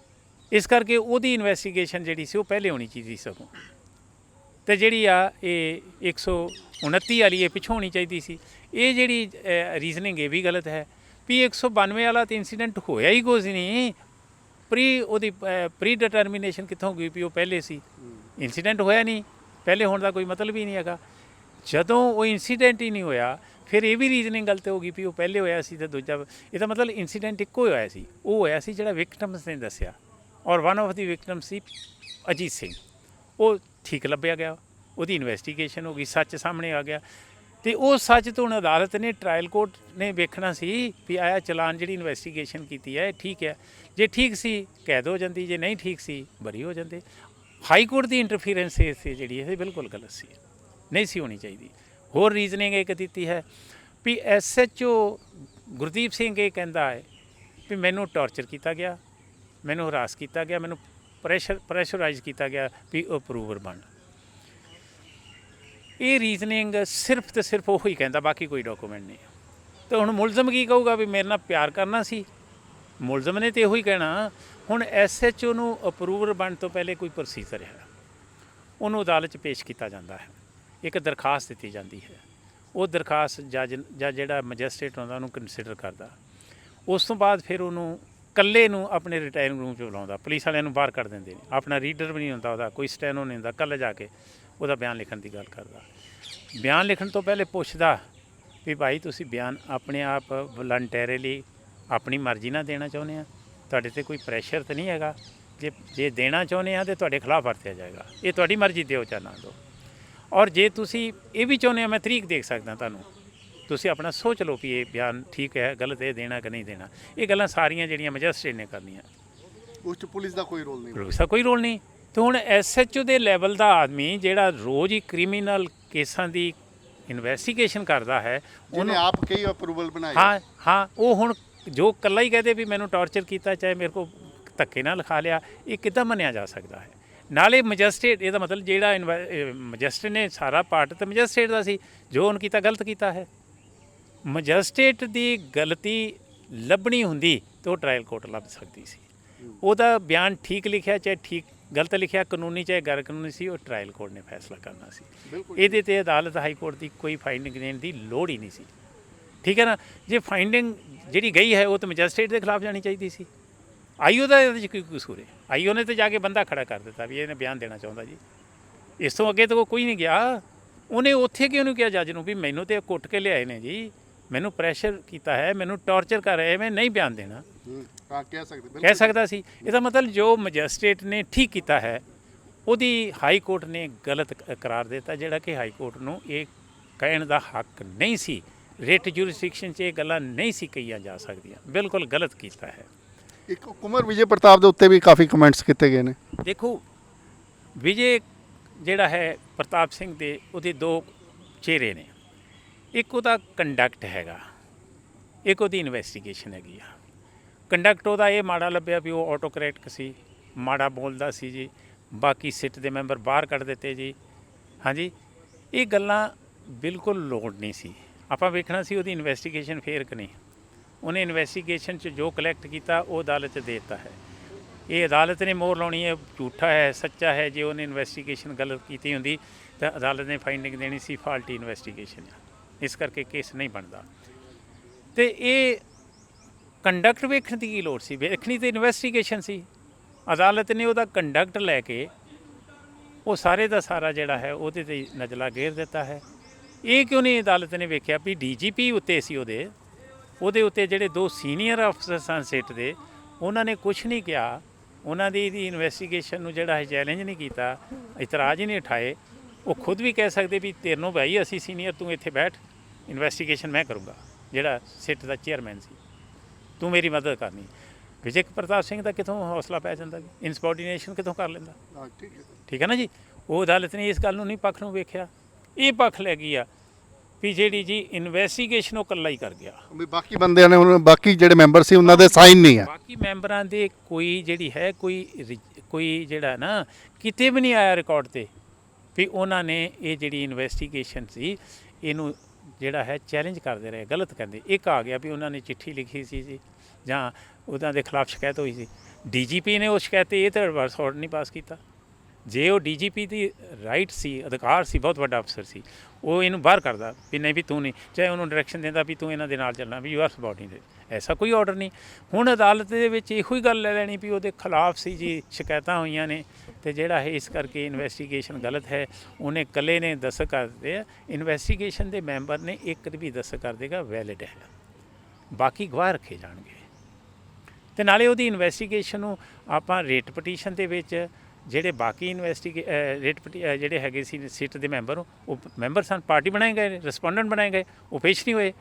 ਇਸ ਕਰਕੇ ਉਹਦੀ ਇਨਵੈਸਟੀਗੇਸ਼ਨ ਜਿਹੜੀ ਸੀ ਉਹ ਪਹਿਲੇ ਹੋਣੀ ਚਾਹੀਦੀ ਸਗੋਂ, ਅਤੇ ਜਿਹੜੀ ਆ ਇਹ 129 ਵਾਲੀ ਇਹ ਪਿੱਛੋਂ ਹੋਣੀ ਚਾਹੀਦੀ ਸੀ। ਇਹ ਜਿਹੜੀ ਰੀਜ਼ਨਿੰਗ ਇਹ ਵੀ ਗਲਤ ਹੈ ਵੀ 192 ਵਾਲਾ ਤਾਂ ਇੰਸੀਡੈਂਟ ਹੋਇਆ ਹੀ ਕੁਝ ਨਹੀਂ, ਉਹਦੀ ਪ੍ਰੀ ਡਿਟਰਮੀਨੇਸ਼ਨ ਕਿੱਥੋਂ ਗਈ ਵੀ ਉਹ ਪਹਿਲੇ ਸੀ? ਇੰਸੀਡੈਂਟ ਹੋਇਆ ਨਹੀਂ, ਪਹਿਲੇ ਹੋਣ ਦਾ ਕੋਈ ਮਤਲਬ ਹੀ ਨਹੀਂ ਹੈਗਾ। ਜਦੋਂ ਉਹ ਇੰਸੀਡੈਂਟ ਹੀ ਨਹੀਂ ਹੋਇਆ, ਫਿਰ ਇਹ ਵੀ ਰੀਜ਼ਨਿੰਗ ਗਲਤ ਹੋ ਗਈ ਵੀ ਉਹ ਪਹਿਲੇ ਹੋਇਆ ਸੀ ਅਤੇ ਦੂਜਾ, ਇਹਦਾ ਮਤਲਬ ਇੰਸੀਡੈਂਟ ਇੱਕੋ ਹੀ ਹੋਇਆ ਸੀ। ਉਹ ਹੋਇਆ ਸੀ ਜਿਹੜਾ ਵਿਕਟਮਸ ਨੇ ਦੱਸਿਆ, ਔਰ ਵਨ ਆਫ ਦੀ ਵਿਕਟਮ ਸੀ ਅਜੀਤ ਸਿੰਘ। ਉਹ ਠੀਕ ਲੱਭਿਆ ਗਿਆ, ਉਹਦੀ ਇਨਵੈਸਟੀਗੇਸ਼ਨ ਹੋ ਗਈ, ਸੱਚ ਸਾਹਮਣੇ ਆ ਗਿਆ, ਅਤੇ ਉਹ ਸੱਚ ਤੋਂ ਹੁਣ ਅਦਾਲਤ ਨੇ, ਟਰਾਇਲ ਕੋਰਟ ਨੇ ਵੇਖਣਾ ਸੀ ਵੀ ਆਇਆ ਚਲਾਨ ਜਿਹੜੀ ਇਨਵੈਸਟੀਗੇਸ਼ਨ ਕੀਤੀ ਹੈ ਠੀਕ ਹੈ। ਜੇ ਠੀਕ ਸੀ ਕੈਦ ਹੋ ਜਾਂਦੀ, ਜੇ ਨਹੀਂ ਠੀਕ ਸੀ ਬਰੀ ਹੋ ਜਾਂਦੇ। ਹਾਈ ਕੋਰਟ ਦੀ ਇੰਟਰਫੀਰੈਂਸ ਇਸ ਜਿਹੜੀ ਇਹ ਬਿਲਕੁਲ ਗਲਤ ਸੀ, ਨਹੀਂ ਸੀ ਹੋਣੀ ਚਾਹੀਦੀ। ਹੋਰ ਰੀਜ਼ਨਿੰਗ ਇੱਕ ਦਿੱਤੀ ਹੈ ਵੀ SHO ਗੁਰਦੀਪ ਸਿੰਘ ਇਹ ਕਹਿੰਦਾ ਹੈ ਵੀ ਮੈਨੂੰ ਟਾਰਚਰ ਕੀਤਾ ਗਿਆ, ਮੈਨੂੰ ਹਰਾਸ ਕੀਤਾ ਗਿਆ, ਮੈਨੂੰ ਪ੍ਰੈਸ਼ਰਾਈਜ਼ ਕੀਤਾ ਗਿਆ ਵੀ ਅਪਰੂਵਰ ਬਣ। ਇਹ ਰੀਜ਼ਨਿੰਗ ਸਿਰਫ ਅਤੇ ਸਿਰਫ ਉਹੀ ਕਹਿੰਦਾ, ਬਾਕੀ ਕੋਈ ਡਾਕੂਮੈਂਟ ਨਹੀਂ। ਅਤੇ ਹੁਣ ਮੁਲਜ਼ਮ ਕੀ ਕਹੂਗਾ ਵੀ ਮੇਰੇ ਨਾਲ ਪਿਆਰ ਕਰਨਾ ਸੀ? ਮੁਲਜ਼ਮ ਨੇ ਤਾਂ ਇਹੋ ਹੀ ਕਹਿਣਾ। ਹੁਣ SHO ਨੂੰ ਅਪਰੂਵਰ ਬਣਨ ਤੋਂ ਪਹਿਲੇ ਕੋਈ ਪ੍ਰੋਸੀਜਰ ਹੈ, ਉਹਨੂੰ ਅਦਾਲਤ 'ਚ ਪੇਸ਼ ਕੀਤਾ ਜਾਂਦਾ ਹੈ, ਇੱਕ ਦਰਖਾਸਤ ਦਿੱਤੀ ਜਾਂਦੀ ਹੈ, ਉਹ ਦਰਖਾਸਤ ਜੱਜ ਜਾਂ ਜਿਹੜਾ ਮੈਜਿਸਟਰੇਟ ਹੁੰਦਾ ਉਹਨੂੰ ਕੰਸੀਡਰ ਕਰਦਾ। ਉਸ ਤੋਂ ਬਾਅਦ ਫਿਰ ਉਹਨੂੰ ਇਕੱਲੇ ਨੂੰ ਆਪਣੇ ਰਿਟਾਇਰਿੰਗ ਰੂਮ 'ਚ ਬੁਲਾਉਂਦਾ, ਪੁਲਿਸ ਵਾਲਿਆਂ ਨੂੰ ਬਾਹਰ ਕੱਢ ਦਿੰਦੇ ਨੇ, ਆਪਣਾ ਰੀਡਰ ਵੀ ਨਹੀਂ ਹੁੰਦਾ ਉਹਦਾ, ਕੋਈ ਸਟੈਨੋ ਨਹੀਂ ਹੁੰਦਾ, ਇਕੱਲੇ ਜਾ ਕੇ ਉਹਦਾ ਬਿਆਨ ਲਿਖਣ ਦੀ ਗੱਲ ਕਰਦਾ। ਬਿਆਨ ਲਿਖਣ ਤੋਂ ਪਹਿਲੇ ਪੁੱਛਦਾ ਵੀ ਭਾਈ ਤੁਸੀਂ ਬਿਆਨ ਆਪਣੇ ਆਪ ਵਲੰਟੈਰੀਲੀ ਆਪਣੀ ਮਰਜ਼ੀ ਨਾਲ ਦੇਣਾ ਚਾਹੁੰਦੇ ਆ, ਤੁਹਾਡੇ 'ਤੇ ਕੋਈ ਪ੍ਰੈਸ਼ਰ ਤਾਂ ਨਹੀਂ ਹੈਗਾ? ਜੇ ਦੇਣਾ ਚਾਹੁੰਦੇ ਆ ਤਾਂ ਤੁਹਾਡੇ ਖਿਲਾਫ ਵਰਤਿਆ ਜਾਏਗਾ, ਇਹ ਤੁਹਾਡੀ ਮਰਜ਼ੀ ਦਿਓ ਚਾਹੇ ਨਾ ਦਿਓ। ਔਰ ਜੇ ਤੁਸੀਂ ਇਹ ਵੀ ਚਾਹੁੰਦੇ ਹੋ ਮੈਂ ਤਰੀਕ ਦੇਖ ਸਕਦਾ ਤੁਹਾਨੂੰ, ਤੁਸੀਂ ਆਪਣਾ ਸੋਚ ਲਓ ਵੀ ਇਹ ਬਿਆਨ ਠੀਕ ਹੈ ਗਲਤ ਹੈ, ਦੇਣਾ ਕਿ ਨਹੀਂ ਦੇਣਾ। ਇਹ ਗੱਲਾਂ ਸਾਰੀਆਂ ਜਿਹੜੀਆਂ ਮੈਜਿਸਟਰੇਟ ਨੇ ਕਰਨੀਆਂ, ਉਸ 'ਚ ਪੁਲਿਸ ਦਾ ਕੋਈ ਰੋਲ ਨਹੀਂ। ਪੁਲਿਸ ਦਾ ਕੋਈ ਰੋਲ ਨਹੀਂ। ਤੇ ਹੁਣ SHO ਦੇ ਲੈਵਲ ਦਾ ਆਦਮੀ ਜਿਹੜਾ ਰੋਜ਼ ਹੀ ਕ੍ਰਿਮੀਨਲ ਕੇਸਾਂ ਦੀ ਇਨਵੈਸਟੀਗੇਸ਼ਨ ਕਰਦਾ ਹੈ, ਉਹਨੇ ਆਪ ਕਈ ਅਪਰੂਵਲ ਬਣਾਏ। ਹਾਂ ਉਹ ਹੁਣ ਜੋ ਇਕੱਲਾ ਹੀ ਕਹਦੇ ਵੀ ਮੈਨੂੰ ਟਾਰਚਰ ਕੀਤਾ, ਚਾਹੇ ਮੇਰੇ ਕੋਲ ਧੱਕੇ ਨਾਲ ਲਿਖਾ ਲਿਆ, ਇਹ ਕਿੱਦਾਂ ਮੰਨਿਆ ਜਾ ਸਕਦਾ ਹੈ? ਨਾਲੇ ਮੈਜਿਸਟਰੇਟ, ਇਹਦਾ ਮਤਲਬ ਜਿਹੜਾ ਮੈਜਿਸਟਰੇਟ ਨੇ ਸਾਰਾ ਪਾਰਟ ਤਾਂ ਮੈਜਿਸਟਰੇਟ ਦਾ ਸੀ, ਜੋ ਉਹਨੇ ਕੀਤਾ ਗਲਤ ਕੀਤਾ ਹੈ। ਮੈਜਿਸਟਰੇਟ ਦੀ ਗਲਤੀ ਲੱਭਣੀ ਹੁੰਦੀ ਤਾਂ ਉਹ ਟ੍ਰਾਇਲ ਕੋਰਟ ਲੱਭ ਸਕਦੀ ਸੀ। ਉਹਦਾ ਬਿਆਨ ਠੀਕ ਲਿਖਿਆ ਚਾਹੇ ਠੀਕ ਗਲਤ ਲਿਖਿਆ, ਕਾਨੂੰਨੀ ਚਾਹੇ ਗੈਰ ਕਾਨੂੰਨੀ ਸੀ, ਉਹ ਟ੍ਰਾਇਲ ਕੋਰਟ ਨੇ ਫੈਸਲਾ ਕਰਨਾ ਸੀ। ਇਹਦੇ ਤੇ ਅਦਾਲਤ ਹਾਈ ਕੋਰਟ ਦੀ ਕੋਈ ਫਾਈਂਡਿੰਗ ਦੇਣ ਦੀ ਲੋੜ ਹੀ ਨਹੀਂ ਸੀ। ਠੀਕ ਹੈ ਨਾ? ਜੇ ਫਾਈਂਡਿੰਗ ਜਿਹੜੀ ਗਈ ਹੈ ਉਹ ਤਾਂ ਮੈਜਿਸਟਰੇਟ ਦੇ ਖਿਲਾਫ ਜਾਣੀ ਚਾਹੀਦੀ ਸੀ। ਆਈਓ ਦਾ ਇਹਦੇ 'ਚ ਕੀ ਕਸੂਰ ਹੈ? ਆਈਓ ਨੇ ਤਾਂ ਜਾ ਕੇ ਬੰਦਾ ਖੜਾ ਕਰ ਦਿੱਤਾ ਵੀ ਇਹਨੇ ਬਿਆਨ ਦੇਣਾ ਚਾਹੁੰਦਾ ਜੀ। ਇਸ ਤੋਂ ਅੱਗੇ ਤਾਂ ਕੋਈ ਨਹੀਂ ਗਿਆ। ਉਹਨੇ ਉੱਥੇ ਕਿਉਂ ਨਹੀਂ ਕਿਹਾ ਜੱਜ ਨੂੰ ਵੀ ਮੈਨੂੰ ਤਾਂ ਕੁੱਟ ਕੇ ਲਿਆਏ ਨੇ ਜੀ, ਮੈਨੂੰ ਪ੍ਰੈਸ਼ਰ ਕੀਤਾ ਹੈ, ਮੈਨੂੰ ਟੌਰਚਰ ਕਰ ਰਹੇ, ਮੈਂ ਨਹੀਂ ਬਿਆਨ ਦੇਣਾ। ਕਹਿ ਸਕਦਾ ਸੀ। ਇਹਦਾ ਮਤਲਬ ਜੋ ਮੈਜਿਸਟਰੇਟ ਨੇ ਠੀਕ ਕੀਤਾ ਹੈ ਉਹਦੀ ਹਾਈ ਕੋਰਟ ਨੇ ਗਲਤ ਕਰਾਰ ਦਿੱਤਾ, ਜਿਹੜਾ ਕਿ ਹਾਈ ਕੋਰਟ ਨੂੰ ਇਹ ਕਹਿਣ ਦਾ ਹੱਕ ਨਹੀਂ ਸੀ। ਰਿਟ ਜੂਰਿਸਡਿਕਸ਼ਨ 'ਚ ਇਹ ਗੱਲਾਂ ਨਹੀਂ ਸੀ ਕਹੀਆਂ ਜਾ ਸਕਦੀਆਂ। ਬਿਲਕੁਲ ਗਲਤ ਕੀਤਾ ਹੈ। ਇੱਕ ਕੁਮਾਰ ਵਿਜੇ ਪ੍ਰਤਾਪ ਦੇ ਉੱਤੇ ਵੀ ਕਾਫੀ ਕਮੈਂਟਸ ਕੀਤੇ ਗਏ ਨੇ। ਦੇਖੋ, ਵਿਜੇ ਜਿਹੜਾ ਹੈ ਪ੍ਰਤਾਪ ਸਿੰਘ ਦੇ, ਉਹਦੇ ਦੋ ਚਿਹਰੇ ਨੇ। ਇੱਕ ਉਹਦਾ ਕੰਡਕਟ ਹੈਗਾ, ਇੱਕ ਉਹਦੀ ਇਨਵੈਸਟੀਗੇਸ਼ਨ ਹੈਗੀ ਆ। ਕੰਡਕਟ ਉਹਦਾ ਇਹ ਮਾੜਾ ਲੱਭਿਆ ਵੀ ਉਹ ਆਟੋਕ੍ਰੈਟਿਕ ਸੀ, ਮਾੜਾ ਬੋਲਦਾ ਸੀ ਜੀ, ਬਾਕੀ ਸਿੱਟ ਦੇ ਮੈਂਬਰ ਬਾਹਰ ਕੱਢ ਦਿੱਤੇ ਜੀ। ਹਾਂਜੀ, ਇਹ ਗੱਲਾਂ ਬਿਲਕੁਲ ਲੋੜ ਨਹੀਂ ਸੀ। ਆਪਾਂ ਵੇਖਣਾ ਸੀ ਉਹਦੀ ਇਨਵੈਸਟੀਗੇਸ਼ਨ ਫੇਰ ਕਿ ਨਹੀਂ। ਉਹਨੇ ਇਨਵੈਸਟੀਗੇਸ਼ਨ 'ਚ ਜੋ ਕਲੈਕਟ ਕੀਤਾ ਉਹ ਅਦਾਲਤ 'ਚ ਦੇ ਦਿੱਤਾ ਹੈ। ਇਹ ਅਦਾਲਤ ਨੇ ਮੋਹਰ ਲਾਉਣੀ ਹੈ, ਝੂਠਾ ਹੈ ਸੱਚਾ ਹੈ। ਜੇ ਉਹਨੇ ਇਨਵੈਸਟੀਗੇਸ਼ਨ ਗਲਤ ਕੀਤੀ ਹੁੰਦੀ ਤਾਂ ਅਦਾਲਤ ਨੇ ਫਾਈਂਡਿੰਗ ਦੇਣੀ ਸੀ ਫਾਲਟੀ ਇਨਵੈਸਟੀਗੇਸ਼ਨ ਆ, ਇਸ ਕਰਕੇ ਕੇਸ ਨਹੀਂ ਬਣਦਾ। ਤੇ ਇਹ ਕੰਡਕਟ ਵੇਖਣ ਦੀ ਕੀ ਲੋੜ ਸੀ? ਵੇਖਣੀ ਤਾਂ ਇਨਵੈਸਟੀਗੇਸ਼ਨ ਸੀ। ਅਦਾਲਤ ਨੇ ਉਹਦਾ ਕੰਡਕਟ ਲੈ ਕੇ ਉਹ ਸਾਰੇ ਦਾ ਸਾਰਾ ਜਿਹੜਾ ਹੈ ਉਹਦੇ 'ਤੇ ਨਜ਼ਲਾ ਗੇਰ ਦਿੱਤਾ ਹੈ। ਇਹ ਕਿਉਂ ਨਹੀਂ ਅਦਾਲਤ ਨੇ ਵੇਖਿਆ ਵੀ DGP ਉੱਤੇ ਸੀ ਉਹਦੇ ਉੱਤੇ ਜਿਹੜੇ ਦੋ ਸੀਨੀਅਰ ਅਫਸਰ ਸਨ ਸਿੱਟ ਦੇ, ਉਹਨਾਂ ਨੇ ਕੁਛ ਨਹੀਂ ਕਿਹਾ। ਉਹਨਾਂ ਦੀ ਇਹਦੀ ਇਨਵੈਸਟੀਗੇਸ਼ਨ ਨੂੰ ਜਿਹੜਾ ਹੈ ਚੈਲੰਜ ਨਹੀਂ ਕੀਤਾ, ਇਤਰਾਜ਼ ਹੀ ਨਹੀਂ ਉਠਾਏ। ਉਹ ਖੁਦ ਵੀ ਕਹਿ ਸਕਦੇ ਵੀ ਤੇਰੇ ਨੂੰ ਭਾਈ ਅਸੀਂ ਸੀਨੀਅਰ, ਤੂੰ ਇੱਥੇ ਬੈਠ, ਇਨਵੈਸਟੀਗੇਸ਼ਨ ਮੈਂ ਕਰੂੰਗਾ। ਜਿਹੜਾ ਸਿੱਟ ਦਾ ਚੇਅਰਮੈਨ ਸੀ, ਤੂੰ ਮੇਰੀ ਮਦਦ ਕਰਨੀ। ਵਿਜੇ ਪ੍ਰਤਾਪ ਸਿੰਘ ਦਾ ਕਿੱਥੋਂ ਹੌਸਲਾ ਪੈ ਜਾਂਦਾ? ਇਨਸਬੋਰਡੀਨੇਸ਼ਨ ਕਿੱਥੋਂ ਕਰ ਲੈਂਦਾ? ਠੀਕ ਹੈ ਨਾ ਜੀ। ਉਹ ਅਦਾਲਤ ਨੇ ਇਸ ਗੱਲ ਨੂੰ ਨਹੀਂ, ਪੱਖ ਨੂੰ ਵੇਖਿਆ। ਇਹ ਪੱਖ ਲੈ ਗਈ ਆ ਵੀ ਜਿਹੜੀ ਜੀ ਇਨਵੈਸਟੀਗੇਸ਼ਨ ਉਹ ਇਕੱਲਾ ਹੀ ਕਰ ਗਿਆ। ਵੀ ਬਾਕੀ ਬੰਦਿਆਂ ਨੇ, ਹੁਣ ਬਾਕੀ ਜਿਹੜੇ ਮੈਂਬਰ ਸੀ ਉਹਨਾਂ ਦੇ ਸਾਈਨ ਨਹੀਂ ਆ। ਬਾਕੀ ਮੈਂਬਰਾਂ ਦੇ ਕੋਈ ਜਿਹੜੀ ਹੈ ਕੋਈ ਜਿਹੜਾ ਨਾ ਕਿਤੇ ਵੀ ਨਹੀਂ ਆਇਆ ਰਿਕਾਰਡ 'ਤੇ ਵੀ ਉਹਨਾਂ ਨੇ ਇਹ ਜਿਹੜੀ ਇਨਵੈਸਟੀਗੇਸ਼ਨ ਸੀ ਇਹਨੂੰ ਜਿਹੜਾ ਹੈ ਚੈਲੰਜ ਕਰਦੇ ਰਹੇ, ਗਲਤ ਕਹਿੰਦੇ। ਇੱਕ ਆ ਗਿਆ ਵੀ ਉਹਨਾਂ ਨੇ ਚਿੱਠੀ ਲਿਖੀ ਸੀ ਜੀ, ਜਾਂ ਉਹਨਾਂ ਦੇ ਖਿਲਾਫ ਸ਼ਿਕਾਇਤ ਹੋਈ ਸੀ। DGP ਨੇ ਉਹ ਸ਼ਿਕਾਇਤ 'ਤੇ ਇਹ ਤਾਂ ਰਿਵਰਸ ਆਰਡਰ ਨਹੀਂ ਪਾਸ ਕੀਤਾ। ਜੇ ਉਹ DGP ਦੀ ਰਾਈਟ ਸੀ, ਅਧਿਕਾਰ ਸੀ, ਬਹੁਤ ਵੱਡਾ ਅਫਸਰ ਸੀ, ਉਹ ਇਹਨੂੰ ਬਾਹਰ ਕਰਦਾ ਵੀ ਨਹੀਂ ਵੀ ਤੂੰ ਨਹੀਂ, ਚਾਹੇ ਉਹਨੂੰ ਡਾਇਰੈਕਸ਼ਨ ਦਿੰਦਾ ਵੀ ਤੂੰ ਇਹਨਾਂ ਦੇ ਨਾਲ ਚੱਲਣਾ, ਵੀ ਯੂ ਆਰ ਸਬੋਰਡੀਨੇਟ। ਐਸਾ ਕੋਈ ਆਰਡਰ ਨਹੀਂ। ਹੁਣ ਅਦਾਲਤ ਦੇ ਵਿੱਚ ਇਹੋ ਹੀ ਗੱਲ ਲੈ ਲੈਣੀ ਵੀ ਉਹਦੇ ਖਿਲਾਫ ਸੀ ਜੀ, ਸ਼ਿਕਾਇਤਾਂ ਹੋਈਆਂ ਨੇ ਤੇ ਜਿਹੜਾ ਹੈ ਇਸ ਕਰਕੇ ਇਨਵੈਸਟੀਗੇਸ਼ਨ ਗਲਤ ਹੈ। ਉਹਨੇ ਇਕੱਲੇ ਨੇ ਦਸਤਖਤ ਕਰ ਦਿੱਤੇ ਆ, ਇਨਵੈਸਟੀਗੇਸ਼ਨ ਦੇ ਮੈਂਬਰ ਨੇ ਇੱਕ ਵੀ ਦਸਤਖਤ ਕਰ ਦੇਗਾ ਵੈਲਿਡ ਹੈ, ਬਾਕੀ ਗਵਾਹ ਰੱਖੇ ਜਾਣਗੇ। ਤੇ ਨਾਲੇ ਉਹਦੀ ਇਨਵੈਸਟੀਗੇਸ਼ਨ ਨੂੰ ਆਪਾਂ ਰੇਟ ਪਟੀਸ਼ਨ ਦੇ ਵਿੱਚ ਜਿਹੜੇ ਬਾਕੀ ਜਿਹੜੇ ਹੈਗੇ ਸੀ ਸਿੱਟ ਦੇ ਮੈਂਬਰ, ਉਹ ਮੈਂਬਰ ਸਨ, ਪਾਰਟੀ ਬਣਾਏ ਗਏ, ਰਿਸਪੋਂਡੈਂਟ ਬਣਾਏ ਗਏ, ਉਹ ਪੇਸ਼ ਨਹੀਂ ਹੋਏ।